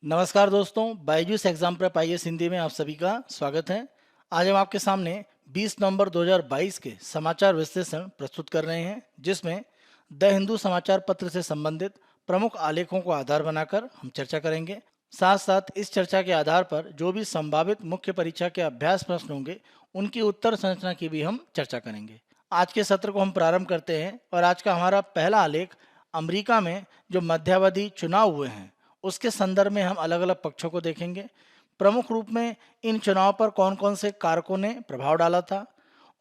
नमस्कार दोस्तों, Byju's exam prep IAS Hindi में आप सभी का स्वागत है। आज हम आपके सामने 20 नवंबर 2022 के समाचार विश्लेषण प्रस्तुत कर रहे हैं, जिसमें द हिंदू समाचार पत्र से संबंधित प्रमुख आलेखों को आधार बनाकर हम चर्चा करेंगे। साथ साथ इस चर्चा के आधार पर जो भी संभावित मुख्य परीक्षा के अभ्यास प्रश्न होंगे, उनकी उत्तर संरचना की भी हम चर्चा करेंगे। आज के सत्र को हम प्रारंभ करते हैं और आज का हमारा पहला आलेख अमेरिका में जो मध्यावधि चुनाव हुए हैं उसके संदर्भ में हम अलग अलग पक्षों को देखेंगे। प्रमुख रूप में इन चुनाव पर कौन कौन से कारकों ने प्रभाव डाला था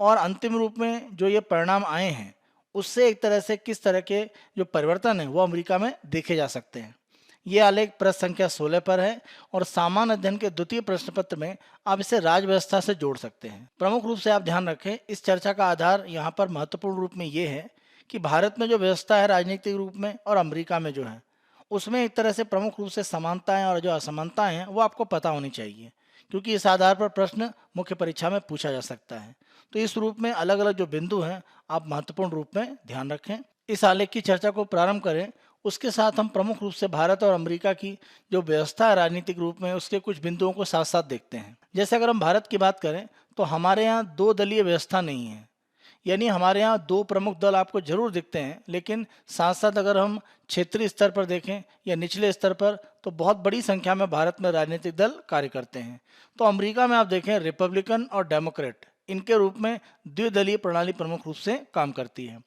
और अंतिम रूप में जो ये परिणाम आए हैं उससे एक तरह से किस तरह के जो परिवर्तन है वो अमेरिका में देखे जा सकते हैं। ये आलेख पृष्ठ संख्या 16 पर है और सामान्य अध्ययन के द्वितीय प्रश्न पत्र में आप इसे राज व्यवस्था से जोड़ सकते हैं। प्रमुख रूप से आप ध्यान रखें, इस चर्चा का आधार यहाँ पर महत्वपूर्ण रूप में ये है कि भारत में जो व्यवस्था है राजनीतिक रूप में और अमेरिका में जो है उसमें एक तरह से प्रमुख रूप से समानताएं और जो असमानताएं हैं वो आपको पता होनी चाहिए, क्योंकि इस आधार पर प्रश्न मुख्य परीक्षा में पूछा जा सकता है। तो इस रूप में अलग अलग जो बिंदु हैं आप महत्वपूर्ण रूप में ध्यान रखें। इस आलेख की चर्चा को प्रारंभ करें उसके साथ हम प्रमुख रूप से भारत और अमेरिका की जो व्यवस्था है राजनीतिक रूप में उसके कुछ बिंदुओं को साथ साथ देखते हैं। जैसे अगर हम भारत की बात करें तो हमारे यहाँ दो दलीय व्यवस्था नहीं है, यानी हमारे यहाँ दो प्रमुख दल आपको जरूर दिखते हैं, लेकिन साथ साथ अगर हम क्षेत्रीय स्तर पर देखें या निचले स्तर पर तो बहुत बड़ी संख्या में भारत में राजनीतिक दल कार्य करते हैं। तो अमेरिका में आप देखें रिपब्लिकन और डेमोक्रेट इनके रूप में द्विदलीय प्रणाली प्रमुख रूप से काम करती है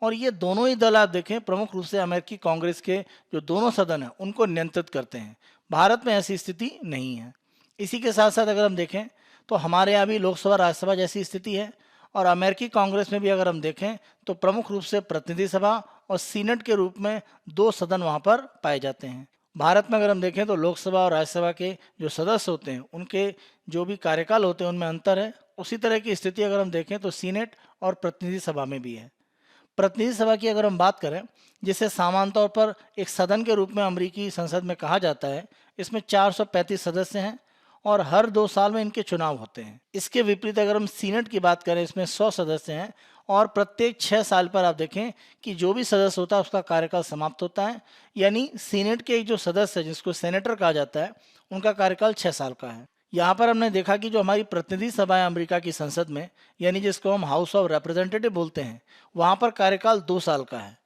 और ये दोनों ही दल आप देखें प्रमुख रूप से अमेरिकी कांग्रेस के जो दोनों सदन हैं उनको नियंत्रित करते हैं। भारत में ऐसी स्थिति नहीं है। इसी के साथ साथ अगर हम देखें तो हमारे यहाँ भी लोकसभा राज्यसभा जैसी स्थिति है और अमेरिकी कांग्रेस में भी अगर हम देखें तो प्रमुख रूप से प्रतिनिधि सभा और सीनेट के रूप में दो सदन वहां पर पाए जाते हैं। भारत में अगर हम देखें तो लोकसभा और राज्यसभा के जो सदस्य होते हैं उनके जो भी कार्यकाल होते हैं उनमें अंतर है। उसी तरह की स्थिति अगर हम देखें तो सीनेट और प्रतिनिधि सभा में भी है। प्रतिनिधि सभा की अगर हम बात करें, जिसे सामान्य तौर पर एक सदन के रूप में अमेरिकी संसद में कहा जाता है, इसमें 435 सदस्य हैं और हर 2 साल में इनके चुनाव होते हैं। इसके विपरीत अगर हम सीनेट की बात करें, इसमें 100 सदस्य हैं और प्रत्येक 6 साल पर आप देखें कि जो भी सदस्य होता है उसका कार्यकाल समाप्त होता है। यानी सीनेट के एक जो सदस्य है जिसको सेनेटर कहा जाता है उनका कार्यकाल 6 साल का है। यहाँ पर हमने देखा कि जो हमारी प्रतिनिधि सभा है अमेरिका की संसद में, यानी जिसको हम हाउस ऑफ रिप्रेजेंटेटिव बोलते हैं, वहाँ पर कार्यकाल 2 साल का है।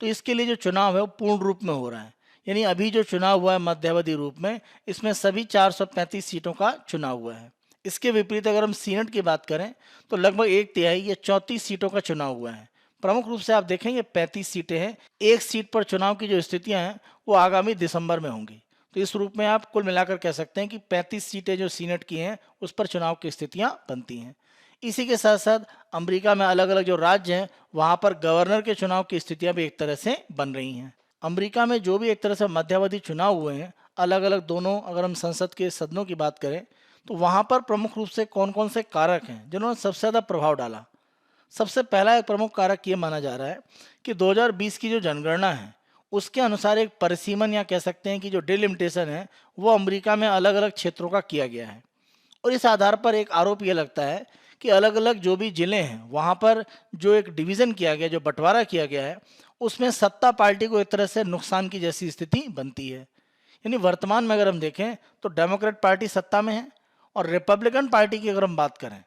तो इसके लिए जो चुनाव है वो पूर्ण रूप में हो रहा है। यानी अभी जो चुनाव हुआ है मध्यावधि रूप में, इसमें सभी 435 सीटों का चुनाव हुआ है। इसके विपरीत अगर हम सीनेट की बात करें तो लगभग 1/3 या 34 सीटों का चुनाव हुआ है। प्रमुख रूप से आप देखेंगे 35 सीटें हैं। एक सीट पर चुनाव की जो स्थितियां हैं वो आगामी दिसंबर में होंगी। तो इस रूप में आप कुल मिलाकर कह सकते हैं कि 35 सीटें जो सीनेट की हैं उस पर चुनाव की स्थितियां बनती हैं। इसी के साथ साथ अमेरिका में अलग अलग जो राज्य हैं वहां पर गवर्नर के चुनाव की स्थितियां भी एक तरह से बन रही हैं। अमेरिका में जो भी एक तरह से मध्यावधि चुनाव हुए हैं अलग अलग दोनों, अगर हम संसद के सदनों की बात करें तो वहां पर प्रमुख रूप से कौन कौन से कारक हैं जिन्होंने सबसे ज़्यादा प्रभाव डाला। सबसे पहला एक प्रमुख कारक ये माना जा रहा है कि 2020 की जो जनगणना है उसके अनुसार एक परिसीमन या कह सकते हैं कि जो डिलिमिटेशन है वो अमेरिका में अलग अलग क्षेत्रों का किया गया है और इस आधार पर एक आरोप ये लगता है कि अलग अलग जो भी जिले हैं वहाँ पर जो एक डिवीज़न किया गया, जो बंटवारा किया गया है, उसमें सत्ता पार्टी को एक तरह से नुकसान की जैसी स्थिति बनती है। यानी वर्तमान में अगर हम देखें तो डेमोक्रेट पार्टी सत्ता में है और रिपब्लिकन पार्टी की अगर हम बात करें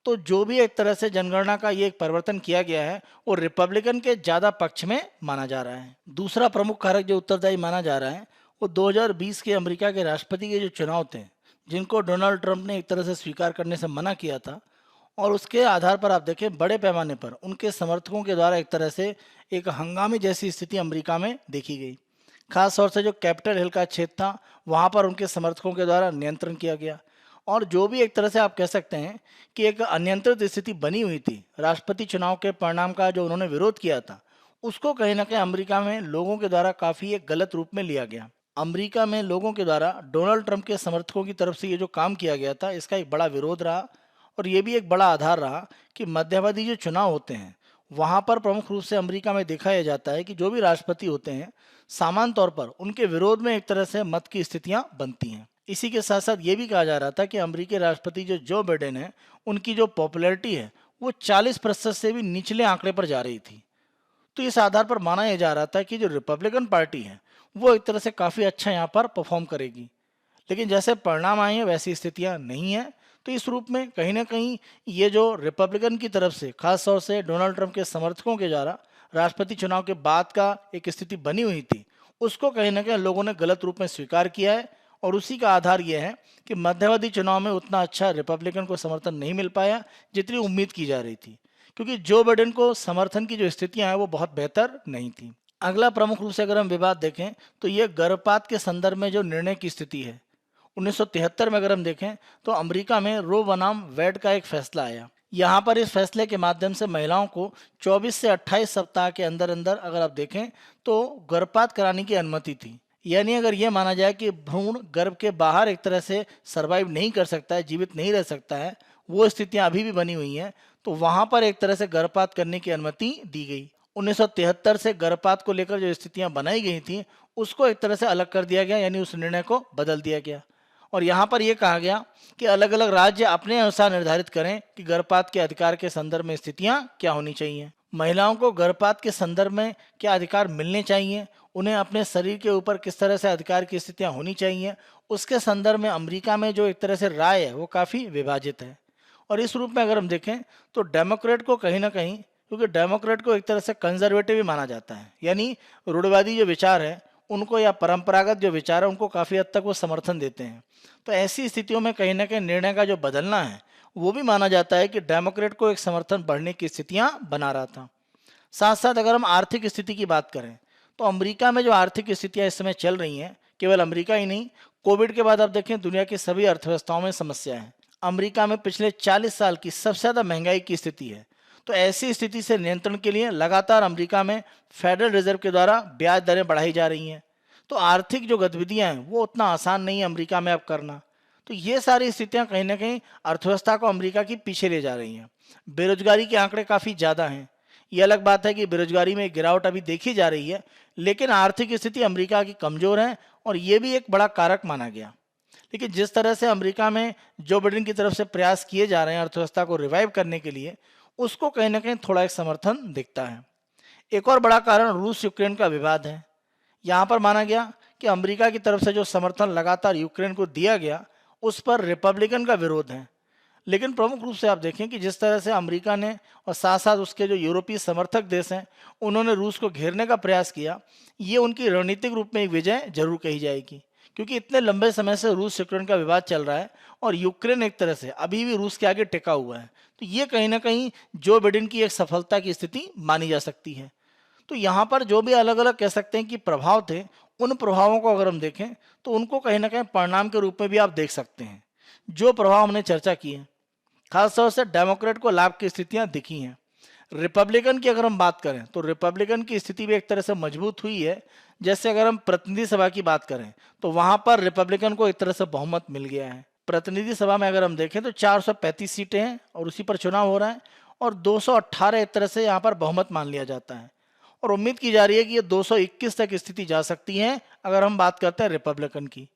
तो जो भी एक तरह से जनगणना का ये एक परिवर्तन किया गया है वो रिपब्लिकन के ज़्यादा पक्ष में माना जा रहा है। दूसरा प्रमुख कारक जो उत्तरदायी माना जा रहा है वो 2020 के अमेरिका के राष्ट्रपति के जो चुनाव थे जिनको डोनाल्ड ट्रंप ने एक तरह से स्वीकार करने से मना किया था और उसके आधार पर आप देखें बड़े पैमाने पर उनके समर्थकों के द्वारा एक तरह से एक हंगामे जैसी स्थिति अमेरिका में देखी गई। खास तौर से जो कैपिटल हिल का क्षेत्र था वहाँ पर उनके समर्थकों के द्वारा नियंत्रण किया गया और जो भी एक तरह से आप कह सकते हैं कि एक अनियंत्रित स्थिति बनी हुई थी राष्ट्रपति चुनाव के परिणाम का जो उन्होंने विरोध किया था, उसको कहीं ना कहीं अमेरिका में लोगों के द्वारा काफ़ी एक गलत रूप में लिया गया। अमेरिका में लोगों के द्वारा डोनाल्ड ट्रंप के समर्थकों की तरफ से ये जो काम किया गया था इसका एक बड़ा विरोध रहा और ये भी एक बड़ा आधार रहा कि मध्यावधि जो चुनाव होते हैं वहाँ पर प्रमुख रूप से अमेरिका में देखा यह जाता है कि जो भी राष्ट्रपति होते हैं सामान्य तौर पर उनके विरोध में एक तरह से मत की स्थितियाँ बनती हैं। इसी के साथ साथ ये भी कहा जा रहा था कि अमेरिकी राष्ट्रपति जो बाइडेन है उनकी जो पॉपुलैरिटी है वो 40% से भी निचले आंकड़े पर जा रही थी। तो इस आधार पर माना यह जा रहा था कि जो रिपब्लिकन पार्टी है वो एक तरह से काफ़ी अच्छा यहाँ पर परफॉर्म करेगी। लेकिन जैसे परिणाम आए हैं वैसी स्थितियां नहीं हैं। तो इस रूप में कहीं ना कहीं ये जो रिपब्लिकन की तरफ से खास तौर से डोनाल्ड ट्रंप के समर्थकों के द्वारा राष्ट्रपति चुनाव के बाद का एक स्थिति बनी हुई थी, उसको कहीं ना कहीं लोगों ने गलत रूप में स्वीकार किया है। और उसी का आधार यह है कि मध्यावधि चुनाव में उतना अच्छा रिपब्लिकन को समर्थन नहीं मिल पाया जितनी उम्मीद की जा रही थी, क्योंकि जो बाइडेन को समर्थन की जो स्थितियां हैं वो बहुत बेहतर नहीं थी। अगला प्रमुख रूप से अगर हम विवाद देखें तो ये गर्भपात के संदर्भ में जो निर्णय की स्थिति है। 1973 में अगर हम देखें तो अमेरिका में रो बनाम वेड का एक फैसला आया। यहाँ पर इस फैसले के माध्यम से महिलाओं को 24 से 28 सप्ताह के अंदर अंदर अगर आप देखें तो गर्भपात कराने की अनुमति थी। यानी अगर ये माना जाए कि भ्रूण गर्भ के बाहर एक तरह से सरवाइव नहीं कर सकता है, जीवित नहीं रह सकता है, वो स्थितियां अभी भी बनी हुई हैं, तो वहां पर एक तरह से गर्भपात करने की अनुमति दी गई। 1973 से गर्भपात को लेकर जो स्थितियां बनाई गई थी उसको एक तरह से अलग कर दिया गया, यानी उस निर्णय को बदल दिया गया। और यहाँ पर यह कहा गया कि अलग अलग राज्य अपने अनुसार निर्धारित करें कि गर्भपात के अधिकार के संदर्भ में स्थितियां क्या होनी चाहिए। महिलाओं को गर्भपात के संदर्भ में क्या अधिकार मिलने चाहिए, उन्हें अपने शरीर के ऊपर किस तरह से अधिकार की स्थितियां होनी चाहिए, उसके संदर्भ में अमेरिका में जो एक तरह से राय है वो काफ़ी विभाजित है। और इस रूप में अगर हम देखें तो डेमोक्रेट को कहीं ना कहीं, क्योंकि डेमोक्रेट को एक तरह से कंजर्वेटिव भी माना जाता है, यानी रूढ़िवादी जो विचार है उनको या परंपरागत जो विचार है उनको काफ़ी हद तक वो समर्थन देते हैं। तो ऐसी स्थितियों में कहीं ना कहीं निर्णय का जो बदलना है वो भी माना जाता है कि डेमोक्रेट को एक समर्थन बढ़ने की स्थितियां बना रहा था। साथ साथ अगर हम आर्थिक स्थिति की बात करें तो अमेरिका में जो आर्थिक स्थितियां इस समय चल रही हैं, केवल अमेरिका ही नहीं, कोविड के बाद आप देखें दुनिया की सभी अर्थव्यवस्थाओं में समस्या है। अमेरिका में पिछले 40 साल की सबसे ज़्यादा महंगाई की स्थिति है। तो ऐसी स्थिति से नियंत्रण के लिए लगातार अमेरिका में फेडरल रिजर्व के द्वारा ब्याज दरें बढ़ाई जा रही हैं। तो आर्थिक जो गतिविधियां हैं वो उतना आसान नहीं है अमेरिका में अब करना। तो ये सारी स्थितियां कहीं ना कहीं अर्थव्यवस्था को अमेरिका की पीछे ले जा रही हैं। बेरोजगारी के आंकड़े काफ़ी ज़्यादा हैं। ये अलग बात है कि बेरोजगारी में गिरावट अभी देखी जा रही है, लेकिन आर्थिक स्थिति अमेरिका की कमज़ोर है और ये भी एक बड़ा कारक माना गया। लेकिन जिस तरह से अमेरिका में जो बाइडेन की तरफ से प्रयास किए जा रहे हैं अर्थव्यवस्था को रिवाइव करने के लिए, उसको कहीं ना कहीं थोड़ा एक समर्थन दिखता है। एक और बड़ा कारण रूस यूक्रेन का विवाद है। यहाँ पर माना गया कि अमेरिका की तरफ से जो समर्थन लगातार यूक्रेन को दिया गया उस पर रिपब्लिकन का विरोध है। लेकिन प्रमुख रूप से आप देखें कि जिस तरह से अमेरिका ने और साथ साथ उसके जो यूरोपीय समर्थक देश हैं उन्होंने रूस को घेरने का प्रयास किया, ये उनकी रणनीतिक रूप में एक विजय जरूर कही जाएगी, क्योंकि इतने लंबे समय से रूस यूक्रेन का विवाद चल रहा है और यूक्रेन एक तरह से अभी भी रूस के आगे टिका हुआ है। तो ये कहीं ना कहीं जो बाइडेन की एक सफलता की स्थिति मानी जा सकती है। तो यहाँ पर जो भी अलग अलग कह सकते हैं कि प्रभाव थे, उन प्रभावों को अगर हम देखें तो उनको कहीं ना कहीं परिणाम के रूप में भी आप देख सकते हैं। जो प्रभाव हमने चर्चा की है, खासतौर से डेमोक्रेट को लाभ की स्थितियां दिखी हैं। रिपब्लिकन की अगर हम बात करें तो रिपब्लिकन की स्थिति भी एक तरह से मजबूत हुई है। जैसे अगर हम प्रतिनिधि सभा की बात करें तो वहां पर रिपब्लिकन को एक तरह से बहुमत मिल गया है। प्रतिनिधि सभा में अगर हम देखें तो 435 सीटें हैं और उसी पर चुनाव हो रहा है और 218 एक तरह से यहाँ पर बहुमत मान लिया जाता है। और उम्मीद की जा रही है कि ये 221 तक स्थिति जा सकती है अगर हम बात करते हैं रिपब्लिकन की।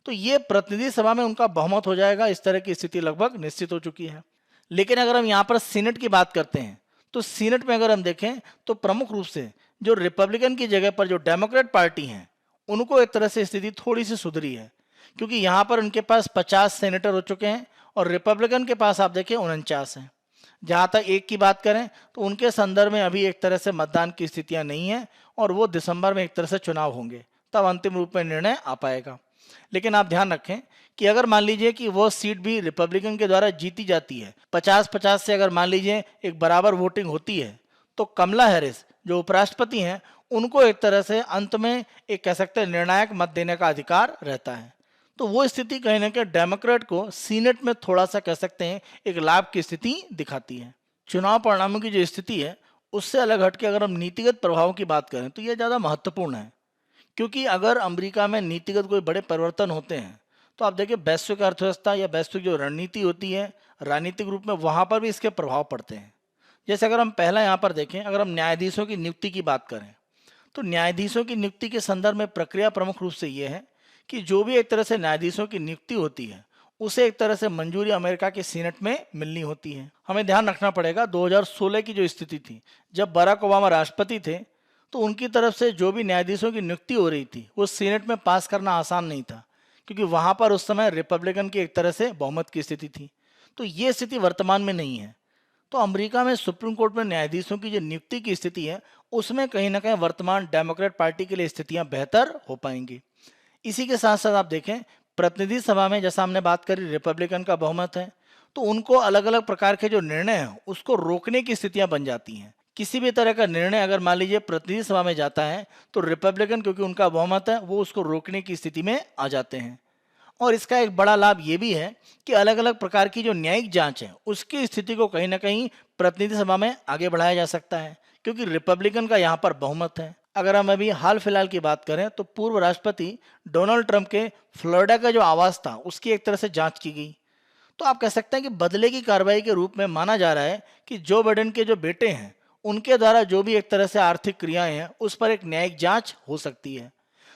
तो ये प्रतिनिधि सभा में उनका बहुमत हो जाएगा, इस तरह की स्थिति लगभग निश्चित हो चुकी है। लेकिन अगर हम यहाँ पर सीनेट की बात करते हैं तो सीनेट में अगर हम देखें तो प्रमुख रूप से जो रिपब्लिकन की जगह पर जो डेमोक्रेट पार्टी हैं उनको एक तरह से स्थिति थोड़ी सी सुधरी है, क्योंकि यहाँ पर उनके पास 50 सेनेटर हो चुके हैं और रिपब्लिकन के पास आप देखें 49 हैं। जहाँ तक एक की बात करें तो उनके संदर्भ में अभी एक तरह से मतदान की स्थितियाँ नहीं हैं और वो दिसंबर में एक तरह से चुनाव होंगे, तब अंतिम रूप में निर्णय आ पाएगा। लेकिन आप ध्यान रखें कि अगर मान लीजिए कि वो सीट भी रिपब्लिकन के द्वारा जीती जाती है, 50-50 से अगर मान लीजिए एक बराबर वोटिंग होती है, तो कमला हैरिस जो उपराष्ट्रपति हैं उनको एक तरह से अंत में एक कह सकते हैं निर्णायक मत देने का अधिकार रहता है। तो वो स्थिति कहीं ना कहीं डेमोक्रेट को सीनेट में थोड़ा सा कह सकते हैं एक लाभ की स्थिति दिखाती है। चुनाव परिणामों की जो स्थिति है उससे अलग हटके अगर हम नीतिगत प्रभावों की बात करें तो ये ज़्यादा महत्वपूर्ण है, क्योंकि अगर अमेरिका में नीतिगत कोई बड़े परिवर्तन होते हैं तो आप देखिए वैश्विक अर्थव्यवस्था या वैश्विक जो रणनीति होती है राजनीतिक रूप में, वहाँ पर भी इसके प्रभाव पड़ते हैं। जैसे अगर हम पहला यहाँ पर देखें, अगर हम न्यायाधीशों की नियुक्ति की बात करें तो न्यायाधीशों की नियुक्ति के संदर्भ में प्रक्रिया प्रमुख रूप से ये है कि जो भी एक तरह से न्यायाधीशों की नियुक्ति होती है उसे एक तरह से मंजूरी अमेरिका के सीनेट में मिलनी होती है। हमें ध्यान रखना पड़ेगा 2016 की जो स्थिति थी, जब बराक ओबामा राष्ट्रपति थे तो उनकी तरफ से जो भी न्यायाधीशों की नियुक्ति हो रही थी वो सीनेट में पास करना आसान नहीं था, क्योंकि वहां पर उस समय रिपब्लिकन की एक तरह से बहुमत की स्थिति थी। तो ये स्थिति वर्तमान में नहीं है। तो अमेरिका में सुप्रीम कोर्ट में न्यायाधीशों की जो नियुक्ति की स्थिति है, उसमें कहीं ना कहीं वर्तमान डेमोक्रेट पार्टी के लिए स्थितियां बेहतर हो पाएंगी। इसी के साथ साथ आप देखें, प्रतिनिधि सभा में जैसा हमने बात करी रिपब्लिकन का बहुमत है, तो उनको अलग अलग प्रकार के जो निर्णय हैं उसको रोकने की स्थितियां बन जाती हैं। किसी भी तरह का निर्णय अगर मान लीजिए प्रतिनिधि सभा में जाता है, तो रिपब्लिकन क्योंकि उनका बहुमत है वो उसको रोकने की स्थिति में आ जाते हैं। और इसका एक बड़ा लाभ ये भी है कि अलग अलग प्रकार की जो न्यायिक जांच है उसकी स्थिति को कहीं ना कहीं प्रतिनिधि सभा में आगे बढ़ाया जा सकता है, क्योंकि रिपब्लिकन का यहाँ पर बहुमत है। अगर हम अभी हाल फिलहाल की बात करें तो पूर्व राष्ट्रपति डोनाल्ड ट्रंप के फ्लोरिडा का जो आवास था उसकी एक तरह से जांच की गई। तो आप कह सकते हैं कि बदले की कार्रवाई के रूप में माना जा रहा है कि जो बाइडेन के जो बेटे हैं उनके द्वारा जो भी एक तरह से आर्थिक क्रियाएं हैं उस पर एक न्यायिक जांच हो सकती है।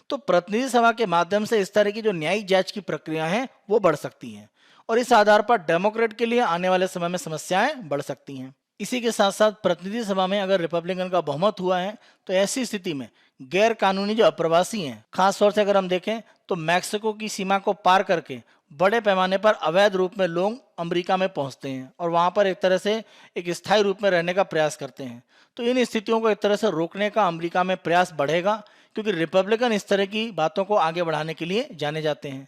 तो प्रतिनिधि सभा के माध्यम से इस तरह की जो न्यायिक जांच की प्रक्रिया है वो बढ़ सकती हैं, और इस आधार पर डेमोक्रेट के लिए आने वाले समय में समस्याएं बढ़ सकती हैं। इसी के साथ साथ प्रतिनिधि सभा में अगर रिपब्लिकन का बहुमत हुआ है तो ऐसी स्थिति में गैर कानूनी जो अप्रवासी हैं, खासतौर से अगर हम देखें तो मैक्सिको की सीमा को पार करके बड़े पैमाने पर अवैध रूप में लोग अमेरिका में पहुंचते हैं और वहां पर एक तरह से एक स्थायी रूप में रहने का प्रयास करते हैं। तो इन स्थितियों को एक तरह से रोकने का अमेरिका में प्रयास बढ़ेगा, क्योंकि रिपब्लिकन इस तरह की बातों को आगे बढ़ाने के लिए जाने जाते हैं।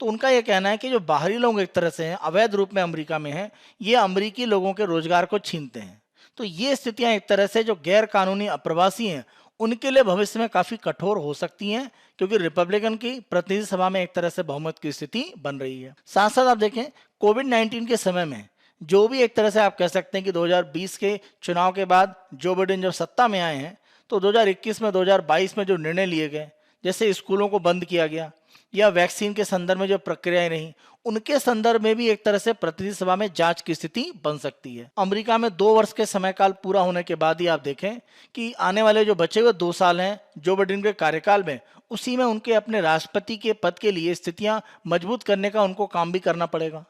तो उनका यह कहना है कि जो बाहरी लोग एक तरह से हैं अवैध रूप में अमेरिका में हैं, ये अमेरिकी लोगों के रोजगार को छीनते हैं। तो ये स्थितियां एक तरह से जो गैर कानूनी अप्रवासी हैं उनके लिए भविष्य में काफी कठोर हो सकती हैं, क्योंकि रिपब्लिकन की प्रतिनिधि सभा में एक तरह से बहुमत की स्थिति बन रही है। साथ साथ आप देखें कोविड-19 के समय में जो भी एक तरह से आप कह सकते हैं कि 2020 के चुनाव के बाद जो बाइडेन जब सत्ता में आए हैं तो 2021 में 2022 में जो निर्णय लिए गए, जैसे स्कूलों को बंद किया गया या वैक्सीन के संदर्भ में जो प्रक्रियाएं रही, उनके संदर्भ में भी एक तरह से प्रतिनिधि सभा में जांच की स्थिति बन सकती है। अमेरिका में 2 वर्ष के समय काल पूरा होने के बाद ही आप देखें कि आने वाले जो बचे हुए 2 साल हैं जो बाइडेन के कार्यकाल में, उसी में उनके अपने राष्ट्रपति के पद के लिए स्थितियां मजबूत करने का उनको काम भी करना पड़ेगा,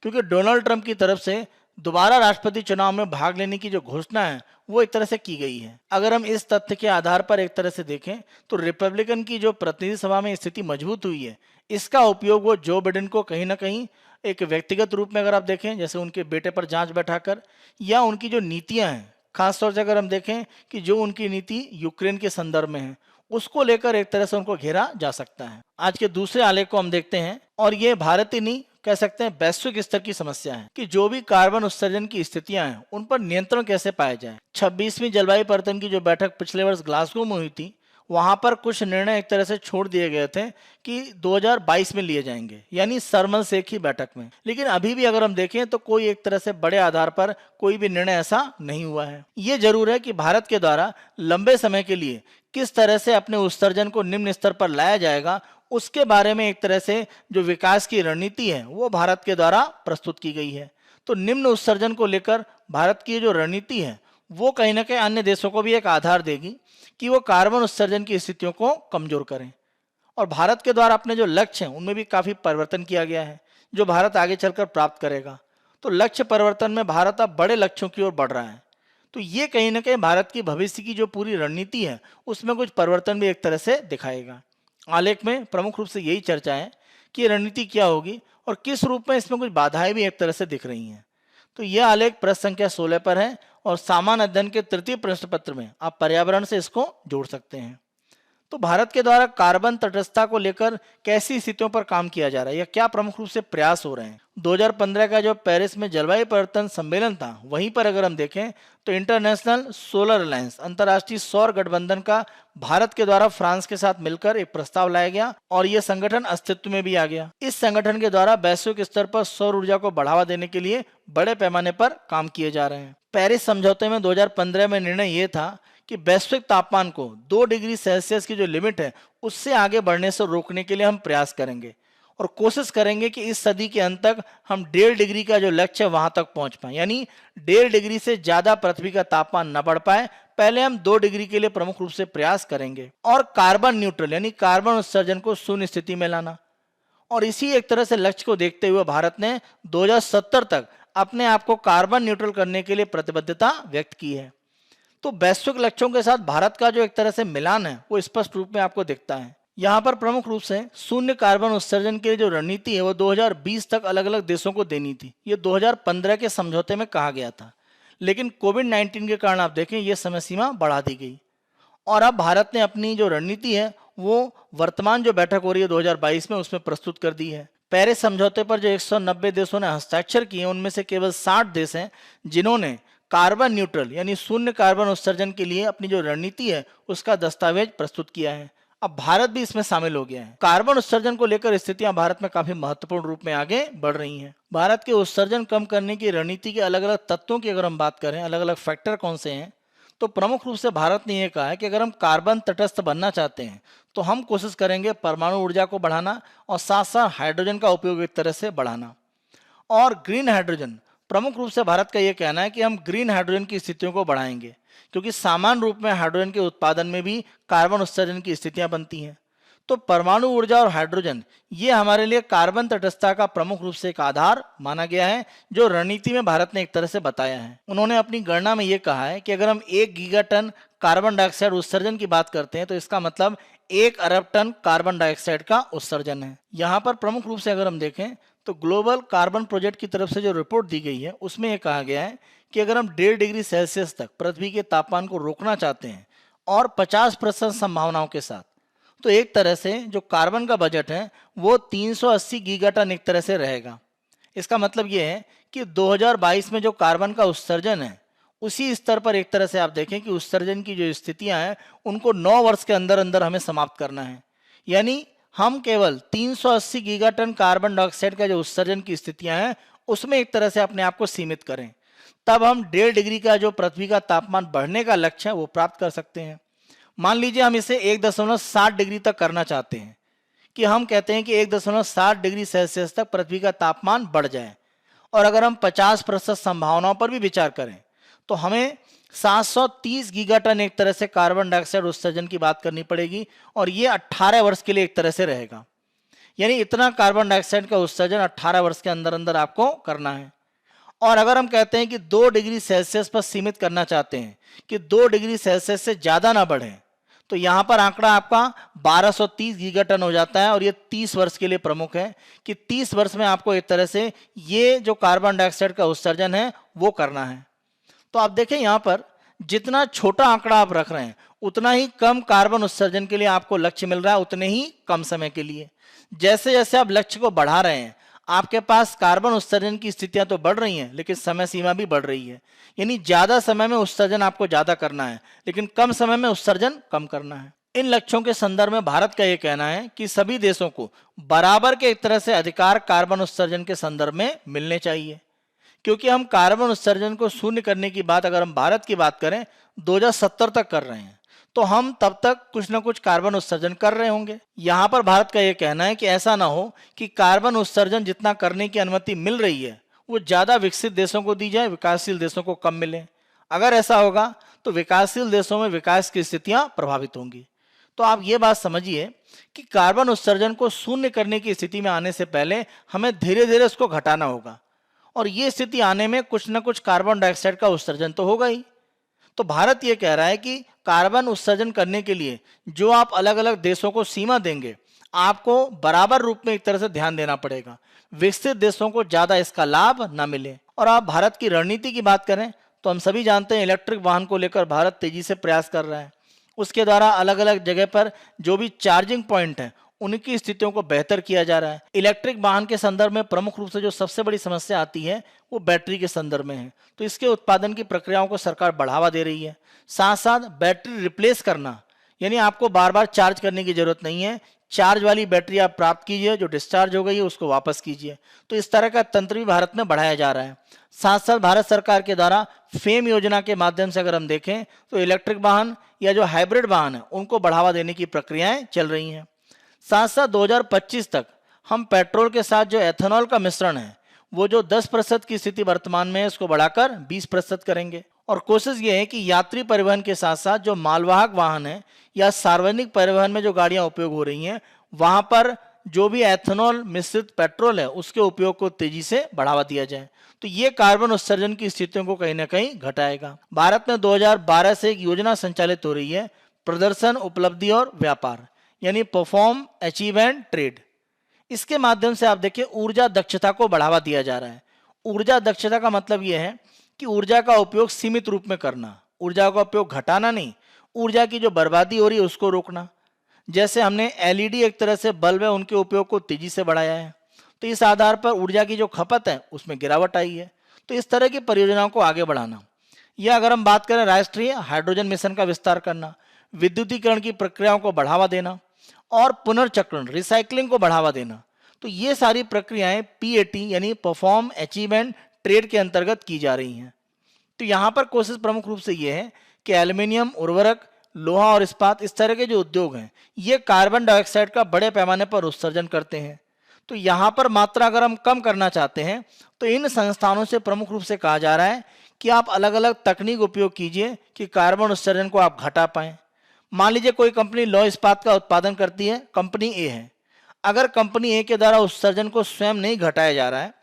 क्योंकि डोनाल्ड ट्रंप की तरफ से दोबारा राष्ट्रपति चुनाव में भाग लेने की जो घोषणा है वो एक तरह से की गई है। अगर हम इस तथ्य के आधार पर एक तरह से देखें तो रिपब्लिकन की जो प्रतिनिधि सभा में स्थिति मजबूत हुई है, इसका उपयोग वो जो बाइडेन को कहीं ना कहीं एक व्यक्तिगत रूप में अगर आप देखें, जैसे उनके बेटे पर जांच बैठाकर, या उनकी जो नीतियां हैं, खासतौर से अगर हम देखें कि जो उनकी नीति यूक्रेन के संदर्भ में है, उसको लेकर एक तरह से उनको घेरा जा सकता है। आज के दूसरे आलेख को हम देखते हैं, और ये भारत ही नहीं कह सकते हैं वैश्विक स्तर की समस्या है कि जो भी कार्बन उत्सर्जन की स्थितियां हैं उन पर नियंत्रण कैसे पाया जाए। 26वीं जलवायु परिवर्तन की जो बैठक पिछले वर्ष ग्लासगो में हुई थी, वहां पर कुछ निर्णय एक तरह से छोड़ दिए गए थे कि 2022 में लिए जाएंगे, यानी सरमन शेख की बैठक में। लेकिन अभी भी अगर हम देखें तो कोई एक तरह से बड़े आधार पर कोई भी निर्णय ऐसा नहीं हुआ है। ये जरूर है कि भारत के द्वारा लंबे समय के लिए किस तरह से अपने उत्सर्जन को निम्न स्तर पर लाया जाएगा, उसके बारे में एक तरह से जो विकास की रणनीति है वो भारत के द्वारा प्रस्तुत की गई है। तो निम्न उत्सर्जन को लेकर भारत की जो रणनीति है वो कहीं ना कहीं अन्य देशों को भी एक आधार देगी कि वो कार्बन उत्सर्जन की स्थितियों को कमजोर करें। और भारत के द्वारा अपने जो लक्ष्य हैं उनमें भी काफी परिवर्तन किया गया है, जो भारत आगे चलकर प्राप्त करेगा। तो लक्ष्य परिवर्तन में भारत अब बड़े लक्ष्यों की ओर बढ़ रहा है। तो ये कहीं ना कहीं भारत की भविष्य की जो पूरी रणनीति है उसमें कुछ परिवर्तन भी एक तरह से दिखाएगा। आलेख में प्रमुख रूप से यही चर्चा है कि ये रणनीति क्या होगी और किस रूप में इसमें कुछ बाधाएं भी एक तरह से दिख रही हैं। तो यह आलेख पृष्ठ संख्या 16 पर है, और सामान्य अध्ययन के तृतीय प्रश्न पत्र में आप पर्यावरण से इसको जोड़ सकते हैं। तो भारत के द्वारा कार्बन तटस्थता को लेकर कैसी स्थितियों पर काम किया जा रहा है या क्या प्रमुख रूप से प्रयास हो रहे हैं। 2015 का जो पेरिस में जलवायु परिवर्तन सम्मेलन था, वहीं पर अगर हम देखें तो इंटरनेशनल सोलर अलायंस, अंतर्राष्ट्रीय सौर गठबंधन का भारत के द्वारा फ्रांस के साथ मिलकर एक प्रस्ताव लाया गया और यह संगठन अस्तित्व में भी आ गया। इस संगठन के द्वारा वैश्विक स्तर पर सौर ऊर्जा को बढ़ावा देने के लिए बड़े पैमाने पर काम किए जा रहे हैं। पेरिस समझौते में 2015 में निर्णय यह था कि वैश्विक तापमान को 2 डिग्री सेल्सियस की जो लिमिट है उससे आगे बढ़ने से रोकने के लिए हम प्रयास करेंगे और कोशिश करेंगे कि इस सदी के अंत तक हम 1.5 डिग्री का जो लक्ष्य है वहां तक पहुंच पाए, यानी 1.5 डिग्री से ज्यादा पृथ्वी का तापमान न बढ़ पाए। पहले हम 2 डिग्री के लिए प्रमुख रूप से प्रयास करेंगे और कार्बन न्यूट्रल यानी कार्बन उत्सर्जन को शून्य स्थिति में लाना। और इसी एक तरह से लक्ष्य को देखते हुए भारत ने 2070 तक अपने आप को कार्बन न्यूट्रल करने के लिए प्रतिबद्धता व्यक्त की है। तो वैश्विक लक्ष्यों के साथ भारत का जो एक तरह से मिलान है वो स्पष्ट रूप में आपको दिखता है। यहाँ पर प्रमुख रूप से शून्य कार्बन उत्सर्जन के लिए जो रणनीति है वो 2020 तक अलग अलग देशों को देनी थी। ये 2015 के समझौते में कहा गया था, लेकिन कोविड-19 के कारण आप देखें ये समय सीमा बढ़ा दी गई और अब भारत ने अपनी जो रणनीति है वो वर्तमान जो बैठक हो रही है 2022 में उसमें प्रस्तुत कर दी है। पेरिस समझौते पर जो 190 देशों ने हस्ताक्षर किए उनमें से केवल 60 देश हैं जिन्होंने कार्बन न्यूट्रल यानी शून्य कार्बन उत्सर्जन के लिए अपनी जो रणनीति है उसका दस्तावेज प्रस्तुत किया है। अब भारत भी इसमें शामिल हो गया है। कार्बन उत्सर्जन को लेकर स्थितियां भारत में काफी महत्वपूर्ण रूप में आगे बढ़ रही हैं। भारत के उत्सर्जन कम करने की रणनीति के अलग अलग तत्वों की अगर हम बात करें, अलग अलग फैक्टर कौन से हैं, तो प्रमुख रूप से भारत ने यह कहा है कि अगर हम कार्बन तटस्थ बनना चाहते हैं तो हम कोशिश करेंगे परमाणु ऊर्जा को बढ़ाना और साथ साथ हाइड्रोजन का उपयोग एक तरह से बढ़ाना। और ग्रीन हाइड्रोजन, प्रमुख रूप से भारत का यह कहना है कि हम ग्रीन हाइड्रोजन की स्थितियों को बढ़ाएंगे, क्योंकि सामान्य रूप में हाइड्रोजन के उत्पादन में भी कार्बन उत्सर्जन की स्थितियां बनती हैं। तो परमाणु ऊर्जा और हाइड्रोजन ये हमारे लिए कार्बन तटस्थता का प्रमुख रूप से एक आधार माना गया है, जो रणनीति में भारत ने एक तरह से बताया है। उन्होंने अपनी गणना में ये कहा है कि अगर हम 1 गीगाटन कार्बन डाइऑक्साइड उत्सर्जन की बात करते हैं तो इसका मतलब 1 अरब टन कार्बन डाइऑक्साइड का उत्सर्जन है। यहाँ पर प्रमुख रूप से अगर हम देखें तो ग्लोबल कार्बन प्रोजेक्ट की तरफ से जो रिपोर्ट दी गई है उसमें यह कहा गया है कि अगर हम 1.5 डिग्री सेल्सियस तक पृथ्वी के तापमान को रोकना चाहते हैं और 50% संभावनाओं के साथ, तो एक तरह से जो कार्बन का बजट है वो 380 गीगाटन एक तरह से रहेगा। इसका मतलब ये है कि 2022 में जो कार्बन का उत्सर्जन है उसी स्तर पर एक तरह से आप देखें कि उत्सर्जन की जो स्थितियां हैं उनको 9 वर्ष के अंदर अंदर हमें समाप्त करना है। यानी हम केवल 380 गीगाटन कार्बन डाइऑक्साइड का जो उत्सर्जन की स्थितियां हैं उसमें एक तरह से अपने आप को सीमित करें, तब हम 1.5 डिग्री का जो पृथ्वी का तापमान बढ़ने का लक्ष्य है वो प्राप्त कर सकते हैं। मान लीजिए हम इसे 1.7 डिग्री तक करना चाहते हैं, कि हम कहते हैं कि 1.7 डिग्री सेल्सियस तक पृथ्वी का तापमान बढ़ जाए, और अगर हम 50% संभावनाओं पर भी विचार करें तो हमें 730 गीगाटन एक तरह से कार्बन डाइऑक्साइड उत्सर्जन की बात करनी पड़ेगी, और ये 18 वर्ष के लिए एक तरह से रहेगा। यानी इतना कार्बन डाइऑक्साइड का उत्सर्जन 18 वर्ष के अंदर अंदर आपको करना है। और अगर हम कहते हैं कि 2 डिग्री सेल्सियस पर सीमित करना चाहते हैं कि 2 डिग्री सेल्सियस से ज़्यादा ना बढ़े, तो यहाँ पर आंकड़ा आपका 1230 गीगाटन हो जाता है, और ये 30 वर्ष के लिए प्रमुख है कि 30 वर्ष में आपको एक तरह से ये जो कार्बन डाइऑक्साइड का उत्सर्जन है वो करना है। तो आप देखें यहाँ पर जितना छोटा आंकड़ा आप रख रहे हैं उतना ही कम कार्बन उत्सर्जन के लिए आपको लक्ष्य मिल रहा है, उतने ही कम समय के लिए। जैसे जैसे आप लक्ष्य को बढ़ा रहे हैं आपके पास कार्बन उत्सर्जन की स्थितियां तो बढ़ रही हैं, लेकिन समय सीमा भी बढ़ रही है। यानी ज्यादा समय में उत्सर्जन आपको ज्यादा करना है, लेकिन कम समय में उत्सर्जन कम करना है। इन लक्ष्यों के संदर्भ में भारत का यह कहना है कि सभी देशों को बराबर के एक तरह से अधिकार कार्बन उत्सर्जन के संदर्भ में मिलने चाहिए, क्योंकि हम कार्बन उत्सर्जन को शून्य करने की बात अगर हम भारत की बात करें 2070 तक कर रहे हैं, तो हम तब तक कुछ ना कुछ कार्बन उत्सर्जन कर रहे होंगे। यहाँ पर भारत का यह कहना है कि ऐसा ना हो कि कार्बन उत्सर्जन जितना करने की अनुमति मिल रही है वो ज़्यादा विकसित देशों को दी जाए, विकासशील देशों को कम मिले। अगर ऐसा होगा तो विकासशील देशों में विकास की स्थितियाँ प्रभावित होंगी। तो आप ये बात समझिए कि कार्बन उत्सर्जन को शून्य करने की स्थिति में आने से पहले हमें धीरे धीरे उसको घटाना होगा, और ये स्थिति आने में कुछ ना कुछ कार्बन डाइऑक्साइड का उत्सर्जन तो होगा ही। तो भारत ये कह रहा है कि कार्बन उत्सर्जन करने के लिए जो आप अलग अलग देशों को सीमा देंगे आपको बराबर रूप में एक तरह से ध्यान देना पड़ेगा, विकसित देशों को ज्यादा इसका लाभ ना मिले। और आप भारत की रणनीति की बात करें तो हम सभी जानते हैं इलेक्ट्रिक वाहन को लेकर भारत तेजी से प्रयास कर रहा है। उसके द्वारा अलग अलग जगह पर जो भी चार्जिंग पॉइंट है उनकी स्थितियों को बेहतर किया जा रहा है। इलेक्ट्रिक वाहन के संदर्भ में प्रमुख रूप से जो सबसे बड़ी समस्या आती है वो बैटरी के संदर्भ में है, तो इसके उत्पादन की प्रक्रियाओं को सरकार बढ़ावा दे रही है। साथ साथ बैटरी रिप्लेस करना, यानी आपको बार बार चार्ज करने की जरूरत नहीं है, चार्ज वाली बैटरी आप प्राप्त कीजिए, जो डिस्चार्ज हो गई है उसको वापस कीजिए। तो इस तरह का तंत्र भी भारत में बढ़ाया जा रहा है। साथ साथ भारत सरकार के द्वारा फेम योजना के माध्यम से अगर हम देखें तो इलेक्ट्रिक वाहन या जो हाइब्रिड वाहन है उनको बढ़ावा देने की प्रक्रियाएं चल रही हैं। साथ साथ 2025 तक हम पेट्रोल के साथ जो एथेनॉल का मिश्रण है वो जो 10% की स्थिति वर्तमान में है उसको बढ़ाकर 20% करेंगे। और कोशिश ये है कि यात्री परिवहन के साथ साथ जो मालवाहक वाहन है या सार्वजनिक परिवहन में जो गाड़ियां उपयोग हो रही हैं वहां पर जो भी एथेनॉल मिश्रित पेट्रोल है उसके उपयोग को तेजी से बढ़ावा दिया जाए। तो ये कार्बन उत्सर्जन की स्थितियों को कहीं ना कहीं घटाएगा। भारत में 2012 से एक योजना संचालित हो रही है, प्रदर्शन, उपलब्धि और व्यापार। यानी परफॉर्म, अचीव एंड ट्रेड। इसके माध्यम से आप देखिए ऊर्जा दक्षता को बढ़ावा दिया जा रहा है। ऊर्जा दक्षता का मतलब यह है कि ऊर्जा का उपयोग सीमित रूप में करना, ऊर्जा का उपयोग घटाना नहीं, ऊर्जा की जो बर्बादी हो रही है उसको रोकना। जैसे हमने एलईडी एक तरह से बल्ब है उनके उपयोग को तेजी से बढ़ाया है, तो इस आधार पर ऊर्जा की जो खपत है उसमें गिरावट आई है। तो इस तरह की परियोजनाओं को आगे बढ़ाना, या अगर हम बात करें राष्ट्रीय हाइड्रोजन मिशन का विस्तार करना, विद्युतीकरण की प्रक्रियाओं को बढ़ावा देना और पुनर्चक्रण, रिसाइकलिंग को बढ़ावा देना, तो ये सारी प्रक्रियाएं पीएटी यानी परफॉर्म, अचीव एंड ट्रेड के अंतर्गत की जा रही हैं। तो यहाँ पर कोशिश प्रमुख रूप से ये है कि एल्युमिनियम, उर्वरक, लोहा और इस्पात, इस तरह के जो उद्योग हैं ये कार्बन डाइऑक्साइड का बड़े पैमाने पर उत्सर्जन करते हैं। तो यहाँ पर मात्रा अगर हम कम करना चाहते हैं तो इन संस्थानों से प्रमुख रूप से कहा जा रहा है कि आप अलग अलग तकनीक उपयोग कीजिए कि कार्बन उत्सर्जन को आप घटा पाएं। मान लीजिए कोई कंपनी लौह इस्पात का उत्पादन करती है, कंपनी ए है। अगर कंपनी ए के द्वारा उत्सर्जन को स्वयं नहीं घटाया जा रहा है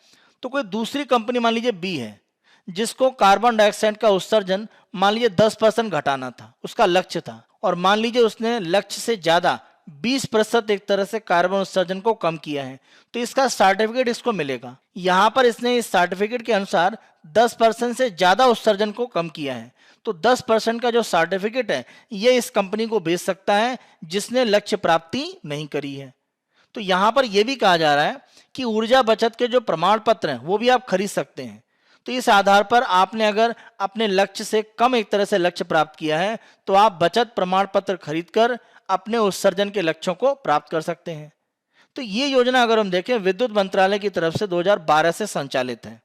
तो कोई दूसरी कंपनी मान लीजिए बी है जिसको कार्बन डाइऑक्साइड का उत्सर्जन मान लीजिए 10% घटाना था, उसका लक्ष्य था, और मान लीजिए उसने लक्ष्य से ज्यादा 20% एक तरह से कार्बन उत्सर्जन को कम किया है, तो इसका सर्टिफिकेट इसको मिलेगा। यहाँ पर इसने इस सर्टिफिकेट के अनुसार 10% से ज्यादा उत्सर्जन को कम किया है, तो 10% का जो सर्टिफिकेट है ये इस कंपनी को भेज सकता है जिसने लक्ष्य प्राप्ति नहीं करी है। तो यहाँ पर यह भी कहा जा रहा है कि ऊर्जा बचत के जो प्रमाण पत्र हैं वो भी आप खरीद सकते हैं। तो इस आधार पर आपने अगर अपने लक्ष्य से कम एक तरह से लक्ष्य प्राप्त किया है तो आप बचत प्रमाण पत्र खरीदकर अपने उत्सर्जन के लक्ष्यों को प्राप्त कर सकते हैं। तो ये योजना अगर हम देखें विद्युत मंत्रालय की तरफ से 2012 से संचालित है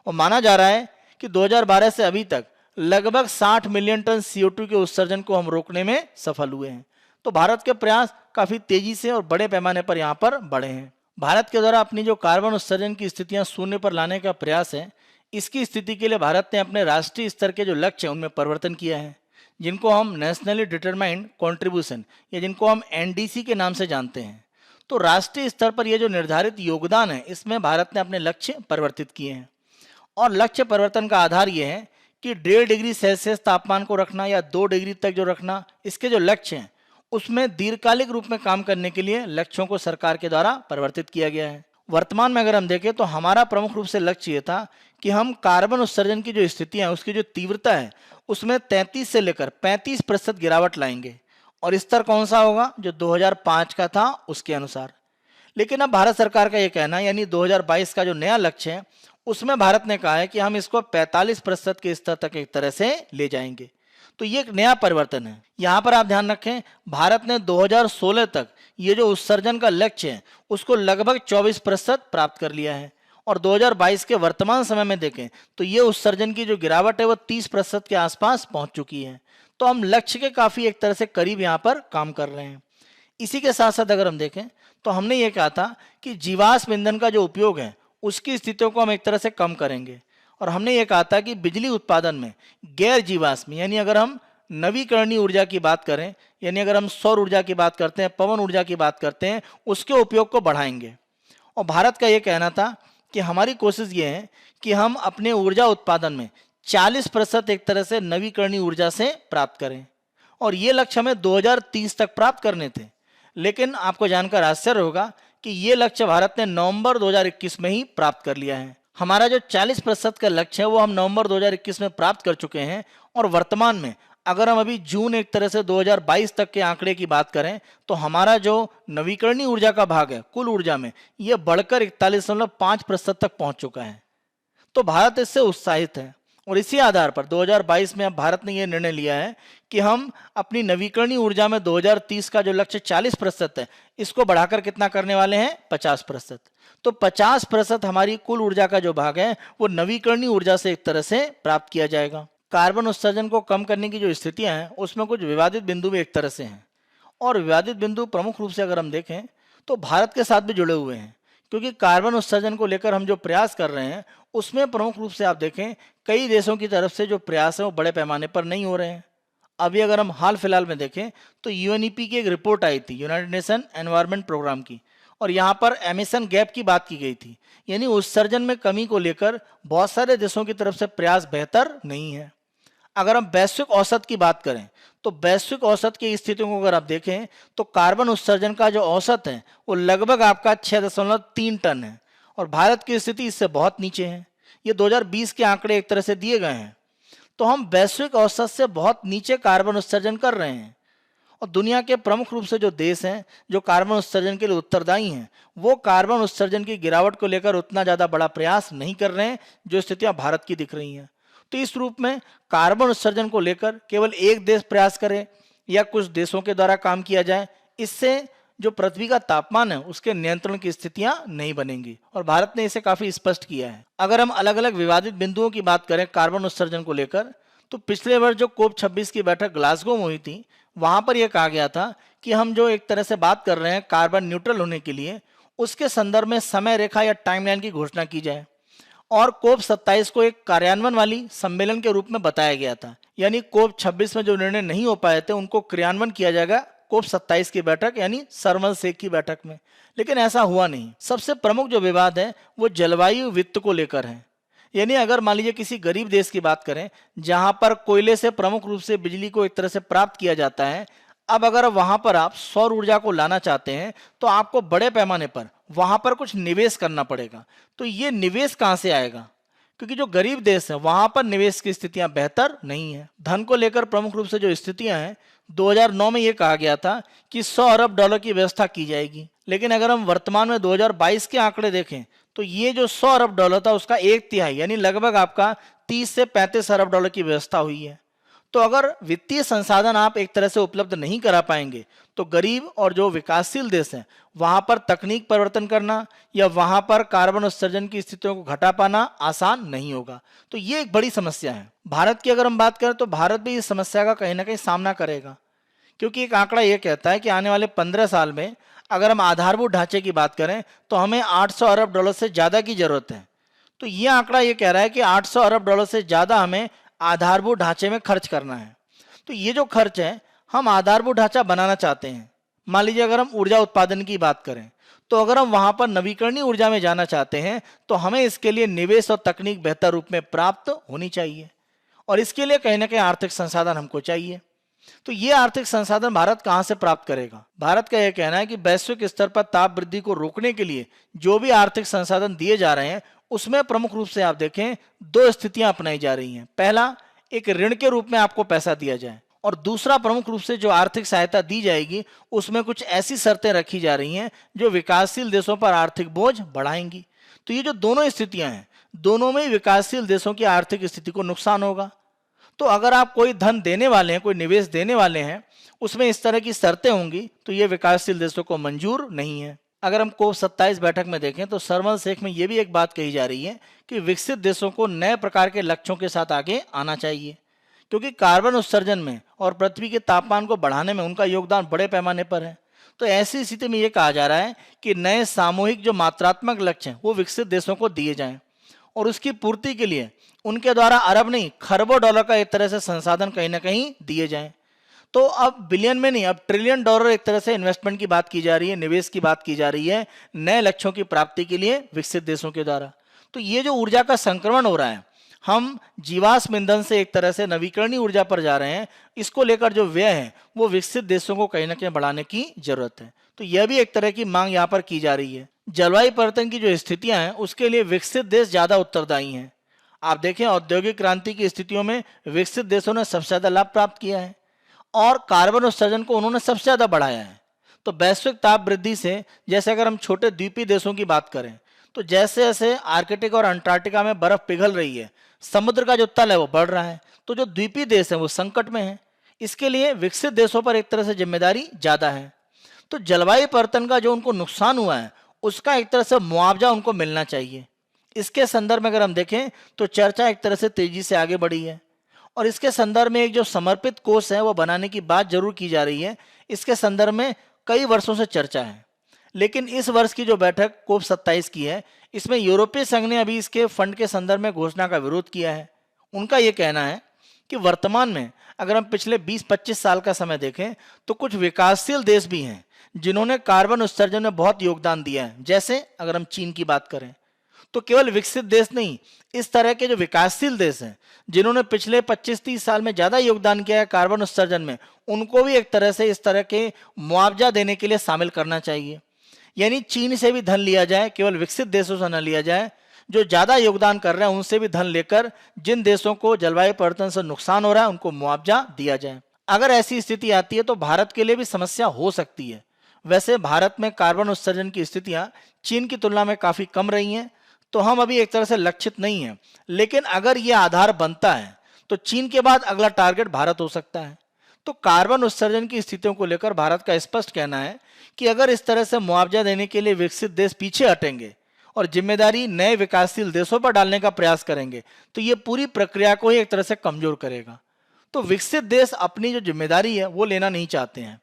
और माना जा रहा है कि 2012 से अभी तक लगभग 60 मिलियन टन CO2 के उत्सर्जन को हम रोकने में सफल हुए हैं। तो भारत के प्रयास काफी तेजी से और बड़े पैमाने पर यहाँ पर बढ़े हैं। भारत के द्वारा अपनी जो कार्बन उत्सर्जन की स्थितियां शून्य पर लाने का प्रयास है, इसकी स्थिति के लिए भारत ने अपने राष्ट्रीय स्तर के जो लक्ष्य हैं उनमें परिवर्तन किया है, जिनको हम नेशनली डिटरमाइंड कंट्रीब्यूशन या जिनको हम एनडीसी के नाम से जानते हैं। तो राष्ट्रीय स्तर पर यह जो निर्धारित योगदान है इसमें भारत ने अपने लक्ष्य परिवर्तित किए हैं और लक्ष्य परिवर्तन का आधार यह है कि 1.5 डिग्री सेल्सियस तापमान को रखना या 2 डिग्री तक जो रखना, इसके जो लक्ष्य हैं उसमें दीर्घकालिक रूप में काम करने के लिए लक्ष्यों को सरकार के द्वारा परिवर्तित किया गया है। वर्तमान में अगर हम देखें तो हमारा प्रमुख रूप से लक्ष्य ये था कि हम कार्बन उत्सर्जन की जो स्थितियां हैं उसकी जो तीव्रता है उसमें 33 से लेकर 35% गिरावट लाएंगे, और स्तर कौन सा होगा जो 2005 का था उसके अनुसार। लेकिन अब भारत सरकार का ये कहना है यानी 2022 का जो नया लक्ष्य है उसमें भारत ने कहा है कि हम इसको 45% के स्तर तक एक तरह से ले जाएंगे। तो ये एक नया परिवर्तन है। यहाँ पर आप ध्यान रखें भारत ने 2016 तक ये जो उत्सर्जन का लक्ष्य है उसको लगभग 24% प्राप्त कर लिया है, और 2022 के वर्तमान समय में देखें तो ये उत्सर्जन की जो गिरावट है वो 30% के आसपास पहुंच चुकी है। तो हम लक्ष्य के काफी एक तरह से करीब यहाँ पर काम कर रहे हैं। इसी के साथ साथ अगर हम देखें तो हमने ये कहा था कि जीवाश्म ईंधन का जो उपयोग है उसकी स्थितियों को हम एक तरह से कम करेंगे, और हमने ये कहा था कि बिजली उत्पादन में गैर जीवाश्म यानी अगर हम नवीकरणीय ऊर्जा की बात करें, यानी अगर हम सौर ऊर्जा की बात करते हैं, पवन ऊर्जा की बात करते हैं, उसके उपयोग को बढ़ाएंगे। और भारत का ये कहना था कि हमारी कोशिश ये है कि हम अपने ऊर्जा उत्पादन में 40% एक तरह से नवीकरणीय ऊर्जा से प्राप्त करें, और ये लक्ष्य हमें 2030 तक प्राप्त करने थे। लेकिन आपको जानकर आश्चर्य होगा कि ये लक्ष्य भारत ने नवंबर 2021 में ही प्राप्त कर लिया है। हमारा जो 40% का लक्ष्य है वो हम नवंबर 2021 में प्राप्त कर चुके हैं, और वर्तमान में अगर हम अभी जून एक तरह से 2022 तक के आंकड़े की बात करें तो हमारा जो नवीकरणीय ऊर्जा का भाग है कुल ऊर्जा में यह बढ़कर 41.5% तक पहुंच चुका है। तो भारत इससे उत्साहित है, और इसी आधार पर 2022 में अब भारत ने यह निर्णय लिया है कि हम अपनी नवीकरणीय ऊर्जा में 2030 का जो लक्ष्य 40% है इसको बढ़ाकर कितना करने वाले हैं 50%। तो 50% हमारी कुल ऊर्जा का जो भाग है वो नवीकरणीय ऊर्जा से एक तरह से प्राप्त किया जाएगा। कार्बन उत्सर्जन को कम करने की जो स्थितियां हैं उसमें कुछ विवादित बिंदु भी एक तरह से हैं, और विवादित बिंदु प्रमुख रूप से अगर हम देखें तो भारत के साथ भी जुड़े हुए हैं, क्योंकि कार्बन उत्सर्जन को लेकर हम जो प्रयास कर रहे हैं उसमें प्रमुख रूप से आप देखें कई देशों की तरफ से जो प्रयास है वो बड़े पैमाने पर नहीं हो रहे हैं। अभी अगर हम हाल फिलहाल में देखें तो यूएनईपी की एक रिपोर्ट आई थी, यूनाइटेड नेशन एनवायरनमेंट प्रोग्राम की, और यहाँ पर एमिशन गैप की बात की गई थी, यानी उत्सर्जन में कमी को लेकर बहुत सारे देशों की तरफ से प्रयास बेहतर नहीं है। अगर हम वैश्विक औसत की बात करें तो वैश्विक औसत की स्थितियों को अगर आप देखें तो कार्बन उत्सर्जन का जो औसत है वो लगभग आपका 6.3 टन है और भारत की स्थिति इससे बहुत नीचे है। ये 2020 के आंकड़े एक तरह से दिए गए हैं। तो हम वैश्विक औसत से बहुत नीचे कार्बन उत्सर्जन कर रहे हैं और दुनिया के प्रमुख रूप से जो देश हैं जो कार्बन उत्सर्जन के लिए उत्तरदायी हैं वो कार्बन उत्सर्जन की गिरावट को लेकर उतना ज़्यादा बड़ा प्रयास नहीं कर रहे हैं जो स्थितियां भारत की दिख रही हैं। तो इस रूप में कार्बन उत्सर्जन को लेकर केवल एक देश प्रयास करे या कुछ देशों के द्वारा काम किया जाए, इससे जो पृथ्वी का तापमान है उसके नियंत्रण की स्थितियां नहीं बनेंगी और भारत ने इसे काफी स्पष्ट किया है। अगर हम अलग अलग विवादित बिंदुओं की बात करें कार्बन उत्सर्जन को लेकर तो पिछले वर्ष जो कोप 26 की बैठक ग्लासगो में हुई थी वहां पर यह कहा गया था कि हम जो एक तरह से बात कर रहे हैं कार्बन न्यूट्रल होने के लिए उसके संदर्भ में समय रेखा या टाइमलाइन की घोषणा की जाए और कोप 27 को एक कार्यान्वयन वाली सम्मेलन के रूप में बताया गया था। यानी कोप 26 में जो निर्णय नहीं हो पाए थे उनको क्रियान्वयन किया जाएगा कोप 27 की बैठक यानी शर्म एल शेख की बैठक में, लेकिन ऐसा हुआ नहीं। सबसे प्रमुख जो विवाद है वो जलवायु वित्त को लेकर है। यानी अगर मान लीजिए किसी गरीब देश की बात करें जहां पर कोयले से प्रमुख रूप से बिजली को एक तरह से प्राप्त किया जाता है, अब अगर वहां पर आप सौर ऊर्जा को लाना चाहते हैं तो आपको बड़े पैमाने पर वहां पर कुछ निवेश करना पड़ेगा। तो ये निवेश कहां से आएगा, क्योंकि जो गरीब देश है वहां पर निवेश की स्थितियां बेहतर नहीं है। धन को लेकर प्रमुख रूप से जो स्थितियां हैं 2009 में ये कहा गया था कि 100 अरब डॉलर की व्यवस्था की जाएगी, लेकिन अगर हम वर्तमान में 2022 के आंकड़े देखें तो ये जो 100 अरब डॉलर था उसका एक तिहाई यानी लगभग आपका 30 से 35 अरब डॉलर की व्यवस्था हुई है। तो अगर वित्तीय संसाधन आप एक तरह से उपलब्ध नहीं करा पाएंगे तो गरीब और जो विकासशील देश हैं वहां पर तकनीक परिवर्तन करना या वहां पर कार्बन उत्सर्जन की स्थितियों को घटा पाना आसान नहीं होगा। तो ये एक बड़ी समस्या है। भारत की अगर हम बात करें तो भारत भी इस समस्या का कहीं ना कहीं सामना करेगा, क्योंकि एक आंकड़ा यह कहता है कि आने वाले 15 साल में अगर हम आधारभूत ढांचे की बात करें तो हमें 800 अरब डॉलर से ज़्यादा की जरूरत है। तो ये आंकड़ा ये कह रहा है कि 800 अरब डॉलर से ज़्यादा हमें आधारभूत ढांचे में खर्च करना है। तो ये जो खर्च है हम आधारभूत ढांचा बनाना चाहते हैं। मान लीजिए अगर हम ऊर्जा उत्पादन की बात करें तो अगर हम वहां पर नवीकरणीय ऊर्जा में जाना चाहते हैं तो हमें इसके लिए निवेश और तकनीक बेहतर रूप में प्राप्त होनी चाहिए और इसके लिए कहीं ना कहीं आर्थिक संसाधन हमको चाहिए। तो ये आर्थिक संसाधन भारत कहां से प्राप्त करेगा? भारत का यह कहना है कि वैश्विक स्तर पर ताप वृद्धि को रोकने के लिए जो भी आर्थिक संसाधन दिए जा रहे हैं उसमें प्रमुख रूप से आप देखें दो स्थितियां अपनाई जा रही हैं। पहला, एक ऋण के रूप में आपको पैसा दिया जाए और दूसरा प्रमुख रूप से जो आर्थिक सहायता दी जाएगी उसमें कुछ ऐसी शर्तें रखी जा रही हैं जो विकासशील देशों पर आर्थिक बोझ बढ़ाएंगी। तो ये जो दोनों स्थितियां हैं दोनों में विकासशील देशों की आर्थिक स्थिति को नुकसान होगा। तो अगर आप कोई धन देने वाले हैं, कोई निवेश देने वाले हैं, उसमें इस तरह की शर्तें होंगी तो ये विकासशील देशों को मंजूर नहीं है। अगर हम कोप 27 बैठक में देखें तो शर्म एल शेख में ये भी एक बात कही जा रही है कि विकसित देशों को नए प्रकार के लक्ष्यों के साथ आगे आना चाहिए, क्योंकि कार्बन उत्सर्जन में और पृथ्वी के तापमान को बढ़ाने में उनका योगदान बड़े पैमाने पर है। तो ऐसी स्थिति में ये कहा जा रहा है कि नए सामूहिक जो मात्रात्मक लक्ष्य हैं वो विकसित देशों को दिए जाएं और उसकी पूर्ति के लिए उनके द्वारा अरब नहीं खरबों डॉलर का एक तरह से संसाधन कहीं ना कहीं दिए जाएं। तो अब बिलियन में नहीं, अब ट्रिलियन डॉलर एक तरह से इन्वेस्टमेंट की बात की जा रही है, निवेश की बात की जा रही है नए लक्ष्यों की प्राप्ति के लिए विकसित देशों के द्वारा। तो ये जो ऊर्जा का संक्रमण हो रहा है, हम जीवाश्म ईंधन से एक तरह से नवीकरणीय ऊर्जा पर जा रहे हैं, इसको लेकर जो व्यय है वो विकसित देशों को कहीं ना कहीं बढ़ाने की जरूरत है। तो यह भी एक तरह की मांग यहाँ पर की जा रही है। जलवायु परिवर्तन की जो स्थितियां हैं उसके लिए विकसित देश ज्यादा उत्तरदायी हैं। आप देखें औद्योगिक क्रांति की स्थितियों में विकसित देशों ने सबसे ज्यादा लाभ प्राप्त किया है और कार्बन उत्सर्जन को उन्होंने सबसे ज्यादा बढ़ाया है। तो वैश्विक ताप वृद्धि से, जैसे अगर हम छोटे द्वीपीय देशों की बात करें तो जैसे जैसे आर्कटिक और अंटार्कटिका में बर्फ पिघल रही है, समुद्र का जो तल है वो बढ़ रहा है, तो जो द्वीपीय देश है वो संकट में है। इसके लिए विकसित देशों पर एक तरह से जिम्मेदारी ज्यादा है। तो जलवायु परिवर्तन का जो उनको नुकसान हुआ है उसका एक तरह से मुआवजा उनको मिलना चाहिए। इसके संदर्भ में अगर हम देखें तो चर्चा एक तरह से तेजी से आगे बढ़ी है और इसके संदर्भ में एक जो समर्पित कोष है वो बनाने की बात जरूर की जा रही है। इसके संदर्भ में कई वर्षों से चर्चा है, लेकिन इस वर्ष की जो बैठक कोप 27 की है इसमें यूरोपीय संघ ने अभी इसके फंड के संदर्भ में घोषणा का विरोध किया है। उनका ये कहना है कि वर्तमान में अगर हम पिछले 20-25 साल का समय देखें तो कुछ विकासशील देश भी हैं जिन्होंने कार्बन उत्सर्जन में बहुत योगदान दिया है। जैसे अगर हम चीन की बात करें तो केवल विकसित देश नहीं, इस तरह के जो विकासशील देश हैं जिन्होंने पिछले 25-30 साल में ज्यादा योगदान किया है कार्बन उत्सर्जन में, उनको भी एक तरह से इस तरह के मुआवजा देने के लिए शामिल करना चाहिए। यानी चीन से भी धन लिया जाए, केवल विकसित देशों से न लिया जाए, जो ज्यादा योगदान कर रहे हैं उनसे भी धन लेकर जिन देशों को जलवायु परिवर्तन से नुकसान हो रहा है उनको मुआवजा दिया जाए। अगर ऐसी स्थिति आती है तो भारत के लिए भी समस्या हो सकती है। वैसे भारत में कार्बन उत्सर्जन की स्थितियां चीन की तुलना में काफी कम रही हैं, तो हम अभी एक तरह से लक्षित नहीं हैं। लेकिन अगर यह आधार बनता है तो चीन के बाद अगला टारगेट भारत हो सकता है। तो कार्बन उत्सर्जन की स्थितियों को लेकर भारत का स्पष्ट कहना है कि अगर इस तरह से मुआवजा देने के लिए विकसित देश पीछे हटेंगे और जिम्मेदारी नए विकासशील देशों पर डालने का प्रयास करेंगे तो ये पूरी प्रक्रिया को ही एक तरह से कमजोर करेगा। तो विकसित देश अपनी जो जिम्मेदारी है वो लेना नहीं चाहते हैं,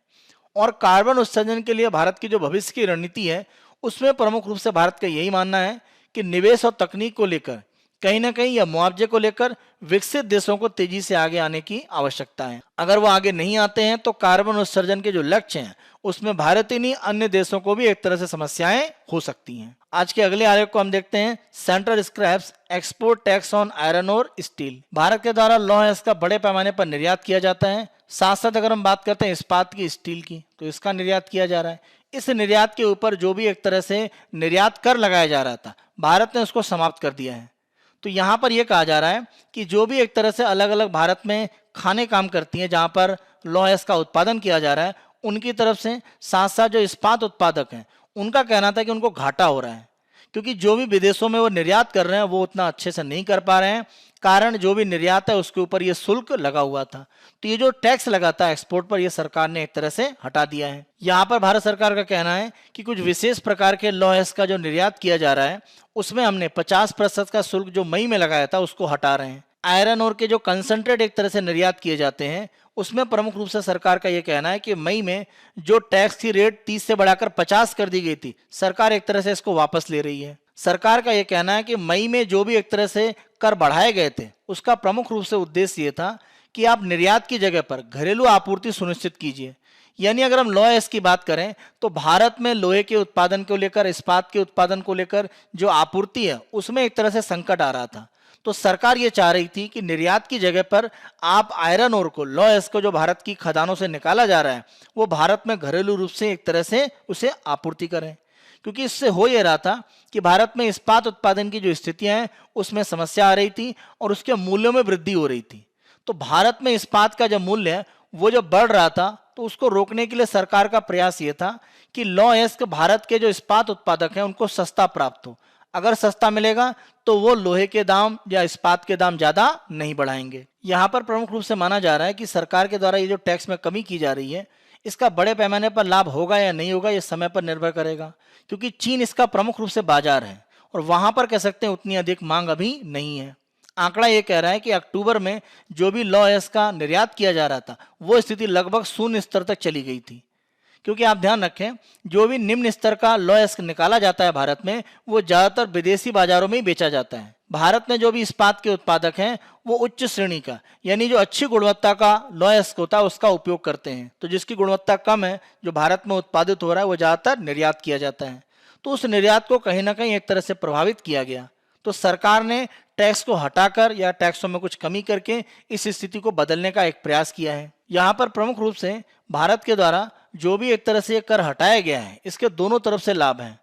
और कार्बन उत्सर्जन के लिए भारत की जो भविष्य की रणनीति है उसमें प्रमुख रूप से भारत का यही मानना है कि निवेश और तकनीक को लेकर कहीं ना कहीं या मुआवजे को लेकर विकसित देशों को तेजी से आगे आने की आवश्यकता है। अगर वो आगे नहीं आते हैं तो कार्बन उत्सर्जन के जो लक्ष्य हैं उसमें भारत ही नहीं अन्य देशों को भी एक तरह से समस्याएं हो सकती हैं। आज के अगले आलेख को हम देखते हैं, central scraps export tax on iron और स्टील। भारत के द्वारा लौह अयस्क का बड़े पैमाने पर निर्यात किया जाता है। साथ साथ अगर हम बात करते हैं इस्पात की, स्टील की, तो इसका निर्यात किया जा रहा है। इस निर्यात के ऊपर जो भी एक तरह से निर्यात कर लगाया जा रहा था भारत ने उसको समाप्त कर दिया है। तो यहाँ पर यह कहा जा रहा है कि जो भी एक तरह से अलग अलग भारत में खाने काम करती हैं जहाँ पर लौह अयस्क का उत्पादन किया जा रहा है उनकी तरफ से साथ साथ जो इस्पात उत्पादक हैं उनका कहना था कि उनको घाटा हो रहा है, क्योंकि जो भी विदेशों में वो निर्यात कर रहे हैं वो उतना अच्छे से नहीं कर पा रहे हैं, कारण जो भी निर्यात है उसके ऊपर ये शुल्क लगा हुआ था। तो ये जो टैक्स लगा था एक्सपोर्ट पर, ये सरकार ने एक तरह से हटा दिया है। यहाँ पर भारत सरकार का कहना है कि कुछ विशेष प्रकार के लौह अयस्क का जो निर्यात किया जा रहा है उसमें हमने 50% का शुल्क जो मई में लगाया था उसको हटा रहे हैं। आयरन और के जो कंसंट्रेट एक तरह से निर्यात किए जाते हैं उसमें प्रमुख रूप से सरकार का यह कहना है कि मई में जो टैक्स की रेट 30 से बढ़ाकर 50 कर दी गई थी, सरकार एक तरह से इसको वापस ले रही है। सरकार का यह कहना है कि मई में जो भी एक तरह से कर बढ़ाए गए थे उसका प्रमुख रूप से उद्देश्य ये था कि आप निर्यात की जगह पर घरेलू आपूर्ति सुनिश्चित कीजिए। यानी अगर हम लौह अयस्क की बात करें तो भारत में लोहे के उत्पादन को लेकर, इस्पात के उत्पादन को लेकर जो आपूर्ति है उसमें एक तरह से संकट आ रहा था। तो सरकार ये चाह रही थी कि निर्यात की जगह पर आप आयरन ओर को, लौह अयस्क को जो भारत की खदानों से निकाला जा रहा है वो भारत में घरेलू रूप से एक तरह से उसे आपूर्ति करें, क्योंकि इससे हो ये रहा था कि भारत में इस्पात उत्पादन की जो स्थितियां हैं उसमें समस्या आ रही थी और उसके मूल्यों में वृद्धि हो रही थी। तो भारत में इस्पात का जो मूल्य है वो जब बढ़ रहा था तो उसको रोकने के लिए सरकार का प्रयास ये था कि लौह अयस्क भारत के जो इस्पात उत्पादक हैं उनको सस्ता प्राप्त हो। अगर सस्ता मिलेगा तो वो लोहे के दाम या इस्पात के दाम ज्यादा नहीं बढ़ाएंगे। यहाँ पर प्रमुख रूप से माना जा रहा है कि सरकार के द्वारा ये जो टैक्स में कमी की जा रही है इसका बड़े पैमाने पर लाभ होगा या नहीं होगा ये समय पर निर्भर करेगा, क्योंकि चीन इसका प्रमुख रूप से बाजार है और वहां पर कह सकते हैं उतनी अधिक मांग अभी नहीं है। आंकड़ा ये कह रहा है कि अक्टूबर में जो भी लौह अयस्क का निर्यात किया जा रहा था वो स्थिति लगभग शून्य स्तर तक चली गई थी, क्योंकि आप ध्यान रखें जो भी निम्न स्तर का लौह अयस्क निकाला जाता है भारत में वो ज्यादातर विदेशी बाजारों में ही बेचा जाता है। भारत में जो भी इस्पात के उत्पादक हैं वो उच्च श्रेणी का, यानी जो अच्छी गुणवत्ता का लौह अयस्क होता है उसका उपयोग करते हैं। तो जिसकी गुणवत्ता कम है, जो भारत में उत्पादित हो रहा है, वो ज्यादातर निर्यात किया जाता है। तो उस निर्यात को कहीं ना कहीं एक तरह से प्रभावित किया गया। तो सरकार ने टैक्स को हटाकर या टैक्सों में कुछ कमी करके इस स्थिति को बदलने का एक प्रयास किया है। यहाँ पर प्रमुख रूप से भारत के द्वारा जो भी एक तरह से कर हटाया गया है इसके दोनों तरफ से लाभ हैं।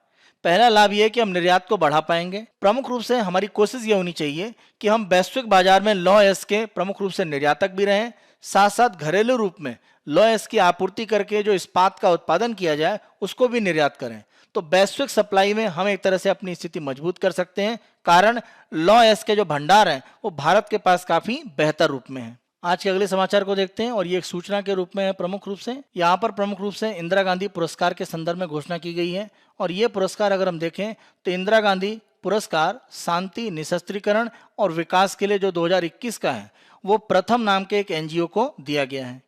पहला लाभ यह है कि हम निर्यात को बढ़ा पाएंगे। प्रमुख रूप से हमारी कोशिश ये होनी चाहिए कि हम वैश्विक बाजार में लौह अयस्क के प्रमुख रूप से निर्यातक भी रहें, साथ साथ घरेलू रूप में लौह अयस्क की आपूर्ति करके जो इस्पात का उत्पादन किया जाए उसको भी निर्यात करें। तो वैश्विक सप्लाई में हम एक तरह से अपनी स्थिति मजबूत कर सकते हैं, कारण लौह अयस्क के जो भंडार हैं वो भारत के पास काफी बेहतर रूप में है। आज के अगले समाचार को देखते हैं और ये एक सूचना के रूप में है। प्रमुख रूप से यहाँ पर प्रमुख रूप से इंदिरा गांधी पुरस्कार के संदर्भ में घोषणा की गई है और ये पुरस्कार अगर हम देखें तो इंदिरा गांधी पुरस्कार शांति, निशस्त्रीकरण और विकास के लिए जो 2021 का है वो प्रथम नाम के एक एनजीओ को दिया गया है।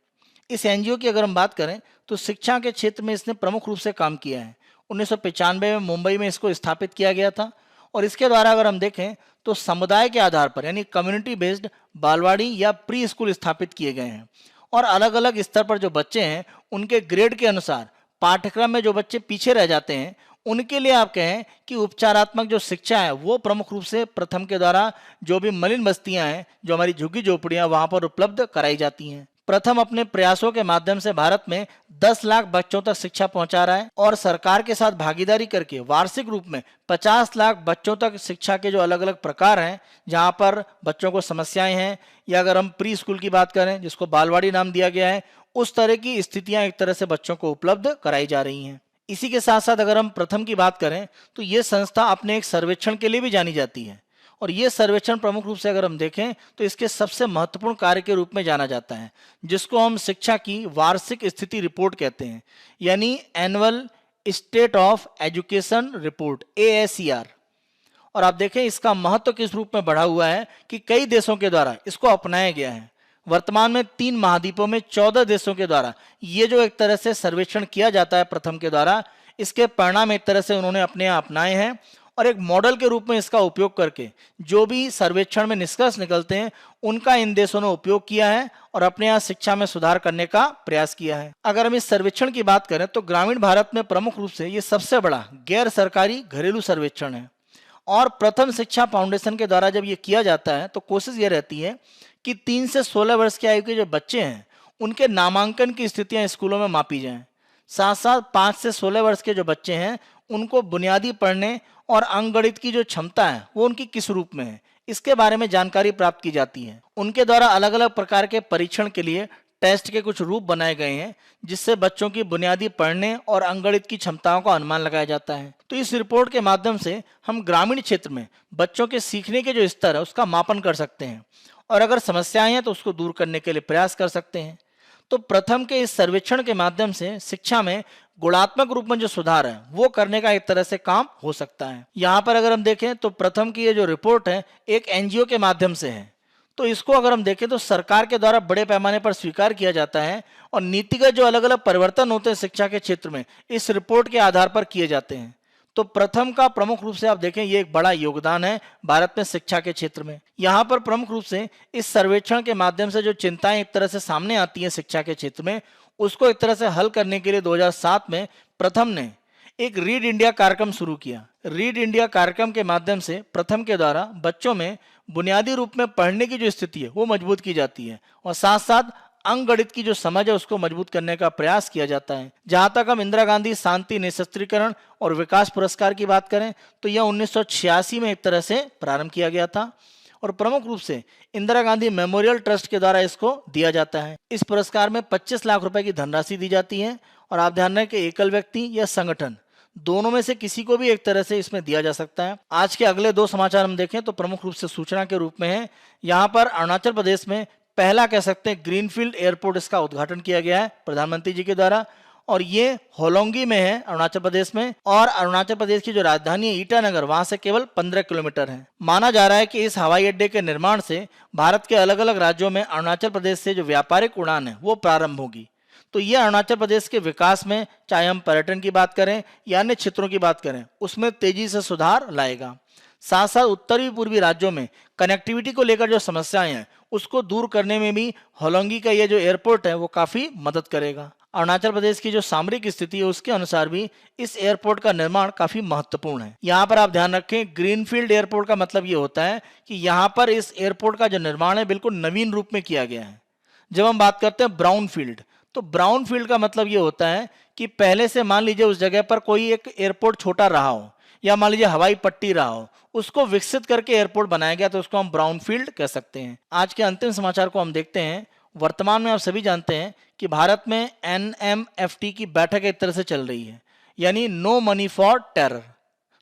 इस एनजीओ की अगर हम बात करें तो शिक्षा के क्षेत्र में इसने प्रमुख रूप से काम किया है। 1995 में मुंबई में इसको स्थापित किया गया था और इसके द्वारा अगर हम देखें तो समुदाय के आधार पर यानी कम्युनिटी बेस्ड बालवाड़ी या प्री स्कूल स्थापित किए गए हैं और अलग अलग स्तर पर जो बच्चे हैं उनके ग्रेड के अनुसार पाठ्यक्रम में जो बच्चे पीछे रह जाते हैं उनके लिए आप कहें कि उपचारात्मक जो शिक्षा है वो प्रमुख रूप से प्रथम के द्वारा जो भी मलिन बस्तियां हैं, जो हमारी झुग्गी झोपड़ियां, वहां पर उपलब्ध कराई जाती हैं। प्रथम अपने प्रयासों के माध्यम से भारत में 10 लाख बच्चों तक शिक्षा पहुंचा रहा है और सरकार के साथ भागीदारी करके वार्षिक रूप में 50 लाख बच्चों तक शिक्षा के जो अलग अलग प्रकार हैं, जहां पर बच्चों को समस्याएं हैं, या अगर हम प्री स्कूल की बात करें जिसको बालवाड़ी नाम दिया गया है, उस तरह की स्थितियां एक तरह से बच्चों को उपलब्ध कराई जा रही हैं। इसी के साथ साथ अगर हम प्रथम की बात करें तो ये संस्था अपने एक सर्वेक्षण के लिए भी जानी जाती है और ये सर्वेक्षण प्रमुख रूप से अगर हम देखें तो इसके सबसे महत्वपूर्ण कार्य के रूप में जाना जाता है, जिसको हम शिक्षा की वार्षिक स्थिति रिपोर्ट कहते हैं, यानी annual state of education report, ASER। और आप देखें इसका महत्व किस रूप में बढ़ा हुआ है कि कई देशों के द्वारा इसको अपनाया गया है। वर्तमान में 3 महाद्वीपों में 14 देशों के द्वारा ये जो एक तरह से सर्वेक्षण किया जाता है प्रथम के द्वारा, इसके परिणाम एक तरह से उन्होंने अपने यहाँ अपनाए हैं और एक मॉडल के रूप में इसका उपयोग करके जो भी सर्वेक्षण में निष्कर्ष निकलते हैं उनका इन देशों ने उपयोग किया है और अपने यहाँ शिक्षा में सुधार करने का प्रयास किया है। अगर हम इस सर्वेक्षण की बात करें तो ग्रामीण भारत में प्रमुख रूप से ये सबसे बड़ा गैर सरकारी घरेलू सर्वेक्षण है और प्रथम शिक्षा फाउंडेशन के द्वारा जब ये किया जाता है तो कोशिश ये रहती है कि 3 से 16 वर्ष की आयु के जो बच्चे हैं उनके नामांकन की स्थितियां स्कूलों में मापी जाएं। साथ साथ 5 से 16 वर्ष के जो बच्चे हैं उनको बुनियादी पढ़ने और अंकगणित की जो क्षमता है वो उनकी किस रूप में है, इसके बारे में जानकारी प्राप्त की जाती है। उनके द्वारा अलग अलग प्रकार के परीक्षण के लिए टेस्ट के कुछ रूप बनाए गए हैं जिससे बच्चों की बुनियादी पढ़ने और अंकगणित की क्षमताओं का अनुमान लगाया जाता है। तो इस रिपोर्ट के माध्यम से हम ग्रामीण क्षेत्र में बच्चों के सीखने के जो स्तर है उसका मापन कर सकते हैं और अगर समस्याएं हैं तो उसको दूर करने के लिए प्रयास कर सकते हैं। तो प्रथम के इस सर्वेक्षण के माध्यम से शिक्षा में गुणात्मक रूप में जो सुधार है वो करने का एक तरह से काम हो सकता है। यहाँ पर अगर हम देखें तो प्रथम की ये जो रिपोर्ट है एक NGO के माध्यम से है, तो इसको अगर हम देखें तो सरकार के द्वारा बड़े पैमाने पर स्वीकार किया जाता है और नीतिगत जो अलग अलग परिवर्तन होते हैं शिक्षा के क्षेत्र में इस रिपोर्ट के आधार पर किए जाते हैं। तो प्रथम का प्रमुख रूप से आप देखें ये एक बड़ा योगदान है भारत में शिक्षा के क्षेत्र में। यहाँ पर प्रमुख रूप से इस सर्वेक्षण के माध्यम से जो चिंताएं एक तरह से सामने आती हैं शिक्षा के क्षेत्र में, उसको एक तरह से हल करने के लिए 2007 में प्रथम ने एक रीड इंडिया कार्यक्रम शुरू किया। रीड इंडिया कार्यक्रम के माध्यम से प्रथम के द्वारा बच्चों में बुनियादी रूप में पढ़ने की जो स्थिति है वो मजबूत की जाती है और साथ साथ अंकगणित की जो समझ है उसको मजबूत करने का प्रयास किया जाता है। जहां तक हम इंदिरा गांधी शांति निशस्त्रीकरण और विकास पुरस्कार की बात करें तो यह 1986 में एक तरह से प्रारंभ किया गया था और प्रमुख रूप से इंदिरा गांधी मेमोरियल ट्रस्ट के द्वारा इसको दिया जाता है। इस पुरस्कार में 25 लाख रुपए की धनराशि दी जाती है और आप ध्यान रखें कि एकल व्यक्ति या संगठन दोनों में से किसी को भी एक तरह से इसमें दिया जा सकता है। आज के अगले 2 समाचार हम देखें तो प्रमुख रूप से सूचना के रूप में है। यहाँ पर अरुणाचल प्रदेश में पहला कह सकते हैं ग्रीनफील्ड एयरपोर्ट, इसका उद्घाटन किया गया है प्रधानमंत्री जी के द्वारा और ये होलोंगी में है अरुणाचल प्रदेश में और अरुणाचल प्रदेश की जो राजधानी है ईटानगर वहां से केवल 15 किलोमीटर है। माना जा रहा है कि इस हवाई अड्डे के निर्माण से भारत के अलग अलग राज्यों में अरुणाचल प्रदेश से जो व्यापारिक उड़ान है वो प्रारंभ होगी। तो यह अरुणाचल प्रदेश के विकास में, चाहे हम पर्यटन की बात करें या अन्य क्षेत्रों की बात करें, उसमें तेजी से सुधार लाएगा। साथ साथ उत्तरी पूर्वी राज्यों में कनेक्टिविटी को लेकर जो समस्याएं हैं उसको दूर करने में भी होलोंगी का ये जो एयरपोर्ट है वो काफी मदद करेगा। अरुणाचल प्रदेश की जो सामरिक स्थिति है उसके अनुसार भी इस एयरपोर्ट का निर्माण काफी महत्वपूर्ण है। यहाँ पर आप ध्यान रखें ग्रीनफील्ड एयरपोर्ट का मतलब ये होता है कि यहाँ पर इस एयरपोर्ट का जो निर्माण है बिल्कुल नवीन रूप में किया गया है। जब हम बात करते हैं ब्राउन फील्ड, तो ब्राउन फील्ड का मतलब ये होता है कि पहले से मान लीजिए उस जगह पर कोई एक एयरपोर्ट छोटा रहा हो या मान लीजिए हवाई पट्टी रहा हो, उसको विकसित करके एयरपोर्ट बनाया गया तो उसको हम ब्राउन फील्ड कह सकते हैं। आज के अंतिम समाचार को हम देखते हैं। वर्तमान में आप सभी जानते हैं कि भारत में NMFT की बैठक एक तरह से चल रही है, यानी नो मनी फॉर टेरर।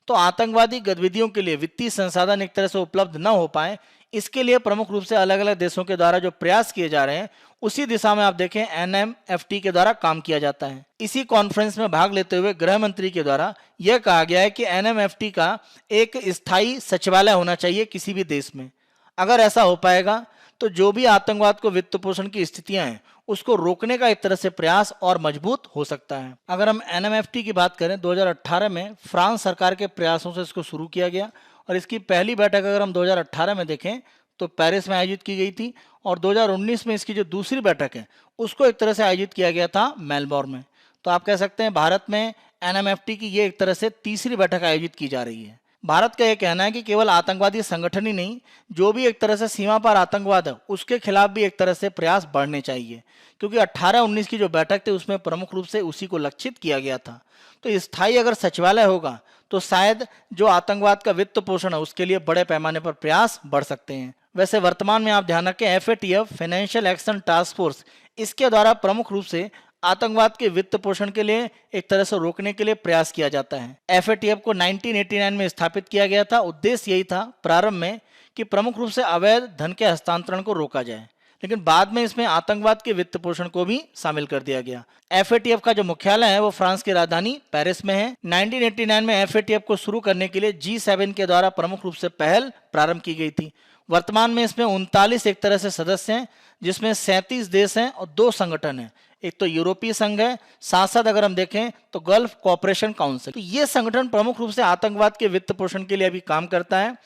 तो आतंकवादी गतिविधियों के लिए वित्तीय संसाधन एक तरह से उपलब्ध न हो पाए, इसके लिए प्रमुख रूप से अलग अलग देशों के द्वारा जो प्रयास किए जा रहे हैं उसी दिशा में आप देखें NMFT के द्वारा काम किया जाता है। इसी कॉन्फ्रेंस में भाग लेते हुए गृह मंत्री के द्वारा यह कहा गया है कि NMFT का एक स्थायी सचिवालय होना चाहिए किसी भी देश में। अगर ऐसा हो पाएगा तो जो भी आतंकवाद को वित्त पोषण की स्थितियां हैं उसको रोकने का एक तरह से प्रयास और मजबूत हो सकता है। अगर हम NMFT की बात करें 2018 में फ्रांस सरकार के प्रयासों से इसको शुरू किया गया और इसकी पहली बैठक अगर हम 2018 में देखें तो पेरिस में आयोजित की गई थी और 2019 में इसकी जो दूसरी बैठक है उसको एक तरह से आयोजित किया गया था मेलबोर्न में। तो आप कह सकते हैं भारत में एनएमएफटी की ये एक तरह से तीसरी बैठक आयोजित की जा रही है। भारत का यह कहना है कि केवल आतंकवादी संगठन ही नहीं, जो भी एक तरह से सीमा पर आतंकवाद है उसके खिलाफ भी एक तरह से प्रयास बढ़ने चाहिए, क्योंकि 18-19 की जो बैठक थी उसमें प्रमुख रूप से उसी को लक्षित किया गया था। तो स्थायी अगर सचिवालय होगा तो शायद जो आतंकवाद का वित्त पोषण है उसके लिए बड़े पैमाने पर प्रयास बढ़ सकते हैं। वैसे वर्तमान में आप ध्यान रखें, FATF financial action task force, इसके द्वारा प्रमुख रूप से आतंकवाद के वित्त पोषण के लिए एक तरह से रोकने के लिए प्रयास किया जाता है। FATF को 1989 में स्थापित किया गया था। उद्देश्य यही था प्रारंभ में कि प्रमुख रूप से अवैध धन के हस्तांतरण को रोका जाए, लेकिन बाद में इसमें आतंकवाद के वित्त पोषण को भी शामिल कर दिया गया। FATF का जो मुख्यालय है वो फ्रांस की राजधानी पेरिस में है। 1989 में FATF को शुरू करने के लिए G7 के द्वारा प्रमुख रूप से पहल प्रारंभ की गई थी। वर्तमान में इसमें 39 एक तरह से सदस्य हैं, जिसमें 37 देश हैं और 2 संगठन हैं। एक तो यूरोपीय संघ है, साथ साथ अगर हम देखें तो गल्फ कोऑपरेशन काउंसिल। तो ये संगठन प्रमुख रूप से आतंकवाद के वित्त पोषण के लिए अभी काम करता है।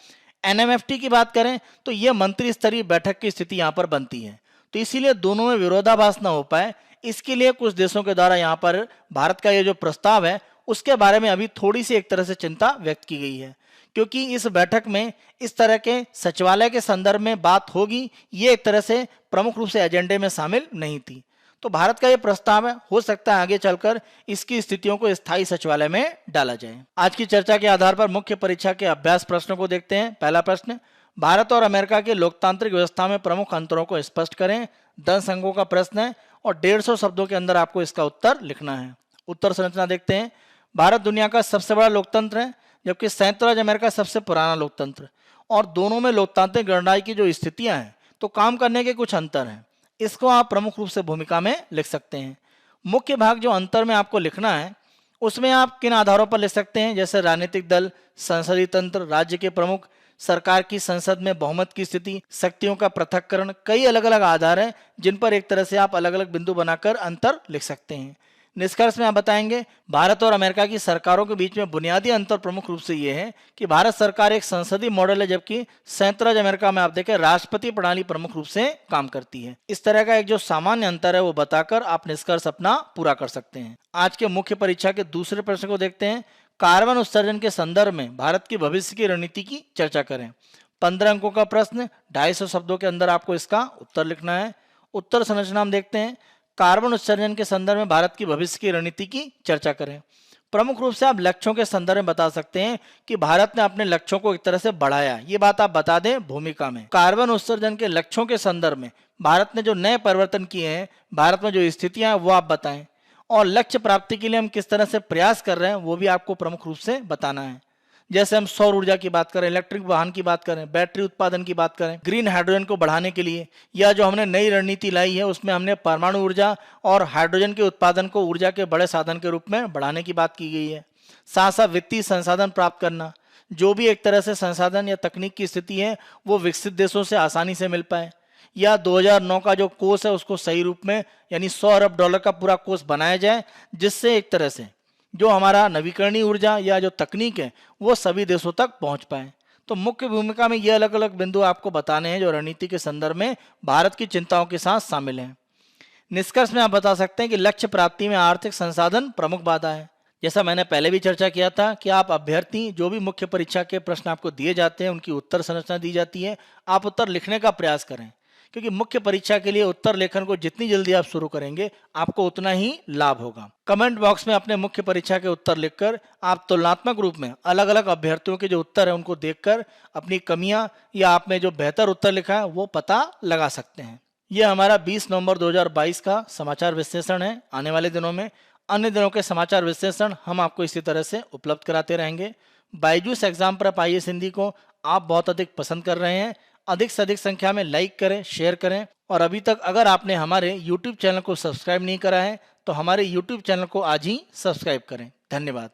एनएमएफटी की बात करें तो यह मंत्री स्तरीय बैठक की स्थिति यहाँ पर बनती है, तो इसीलिए दोनों में विरोधाभास न हो पाए, इसके लिए कुछ देशों के द्वारा यहाँ पर भारत का ये जो प्रस्ताव है उसके बारे में अभी थोड़ी सी एक तरह से चिंता व्यक्त की गई है, क्योंकि इस बैठक में इस तरह के सचिवालय के संदर्भ में बात होगी, ये एक तरह से प्रमुख रूप से एजेंडे में शामिल नहीं थी। तो भारत का ये प्रस्ताव है, हो सकता है आगे चलकर इसकी स्थितियों को स्थायी सचिवालय में डाला जाए। आज की चर्चा के आधार पर मुख्य परीक्षा के अभ्यास प्रश्नों को देखते हैं। पहला प्रश्न, भारत और अमेरिका के लोकतांत्रिक व्यवस्था में प्रमुख अंतरों को स्पष्ट करें। 10 अंकों का प्रश्न है और 150 शब्दों के अंदर आपको इसका उत्तर लिखना है। उत्तर संरचना देखते हैं। भारत दुनिया का सबसे बड़ा लोकतंत्र है, जबकि संयुक्त राज्य अमेरिका सबसे पुराना लोकतंत्र, और दोनों में लोकतांत्रिक गणराज्य की जो स्थितियां हैं तो काम करने के कुछ अंतर हैं। इसको आप प्रमुख रूप से भूमिका में लिख सकते हैं। मुख्य भाग जो अंतर में आपको लिखना है उसमें आप किन आधारों पर लिख सकते हैं, जैसे राजनीतिक दल, संसदीय तंत्र, राज्य के प्रमुख, सरकार की संसद में बहुमत की स्थिति, शक्तियों का पृथक्करण, कई अलग अलग आधार हैं जिन पर एक तरह से आप अलग अलग बिंदु बनाकर अंतर लिख सकते हैं। निष्कर्ष में आप बताएंगे भारत और अमेरिका की सरकारों के बीच में बुनियादी अंतर प्रमुख रूप से ये है कि भारत सरकार एक संसदीय मॉडल है, जबकि संयुक्त राज्य अमेरिका में आप देखें राष्ट्रपति प्रणाली प्रमुख रूप से काम करती है। इस तरह का एक जो सामान्य अंतर है वो बताकर आप निष्कर्ष अपना पूरा कर सकते हैं। आज के मुख्य परीक्षा के दूसरे प्रश्न को देखते हैं। कार्बन उत्सर्जन के संदर्भ में भारत की भविष्य की रणनीति की चर्चा करें। 15 अंकों का प्रश्न, 250 शब्दों के अंदर आपको इसका उत्तर लिखना है। उत्तर संरचना हम देखते हैं। कार्बन उत्सर्जन के संदर्भ में भारत की भविष्य की रणनीति की चर्चा करें। प्रमुख रूप से आप लक्ष्यों के संदर्भ में बता सकते हैं कि भारत ने अपने लक्ष्यों को एक तरह से बढ़ाया, ये बात आप बता दें भूमिका में। कार्बन उत्सर्जन के लक्ष्यों के संदर्भ में भारत ने जो नए परिवर्तन किए हैं, भारत में जो स्थितियां हैं वो आप बताएं, और लक्ष्य प्राप्ति के लिए हम किस तरह से प्रयास कर रहे हैं वो भी आपको प्रमुख रूप से बताना है। जैसे हम सौर ऊर्जा की बात करें, इलेक्ट्रिक वाहन की बात करें, बैटरी उत्पादन की बात करें, ग्रीन हाइड्रोजन को बढ़ाने के लिए, या जो हमने नई रणनीति लाई है उसमें हमने परमाणु ऊर्जा और हाइड्रोजन के उत्पादन को ऊर्जा के बड़े साधन के रूप में बढ़ाने की बात की गई है। साथ साथ वित्तीय संसाधन प्राप्त करना, जो भी एक तरह से संसाधन या तकनीक की स्थिति है वो विकसित देशों से आसानी से मिल पाए, या 2009 का जो कोष है उसको सही रूप में यानी $100 अरब का पूरा कोष बनाया जाए, जिससे एक तरह से जो हमारा नवीकरणीय ऊर्जा या जो तकनीक है वो सभी देशों तक पहुंच पाए। तो मुख्य भूमिका में ये अलग अलग बिंदु आपको बताने हैं जो रणनीति के संदर्भ में भारत की चिंताओं के साथ शामिल हैं। निष्कर्ष में आप बता सकते हैं कि लक्ष्य प्राप्ति में आर्थिक संसाधन प्रमुख बाधा है। जैसा मैंने पहले भी चर्चा किया था कि आप अभ्यर्थी जो भी मुख्य परीक्षा के प्रश्न आपको दिए जाते हैं उनकी उत्तर संरचना दी जाती है, आप उत्तर लिखने का प्रयास करें, क्योंकि मुख्य परीक्षा के लिए उत्तर लेखन को जितनी जल्दी आप शुरू करेंगे आपको उतना ही लाभ होगा। कमेंट बॉक्स में अपने मुख्य परीक्षा के उत्तर लिखकर आप तुलनात्मक रूप में अलग अलग अभ्यर्थियों के जो उत्तर है उनको देखकर अपनी कमियां या आपने जो बेहतर उत्तर लिखा है वो पता लगा सकते हैं। यह हमारा 20 नवंबर 2022 का समाचार विश्लेषण है। आने वाले दिनों में अन्य दिनों के समाचार विश्लेषण हम आपको इसी तरह से उपलब्ध कराते रहेंगे। बायजूस एग्जाम पर IAS हिंदी को आप बहुत अधिक पसंद कर रहे हैं। अधिक से अधिक संख्या में लाइक करें, शेयर करें, और अभी तक अगर आपने हमारे YouTube चैनल को सब्सक्राइब नहीं करा है तो हमारे YouTube चैनल को आज ही सब्सक्राइब करें। धन्यवाद।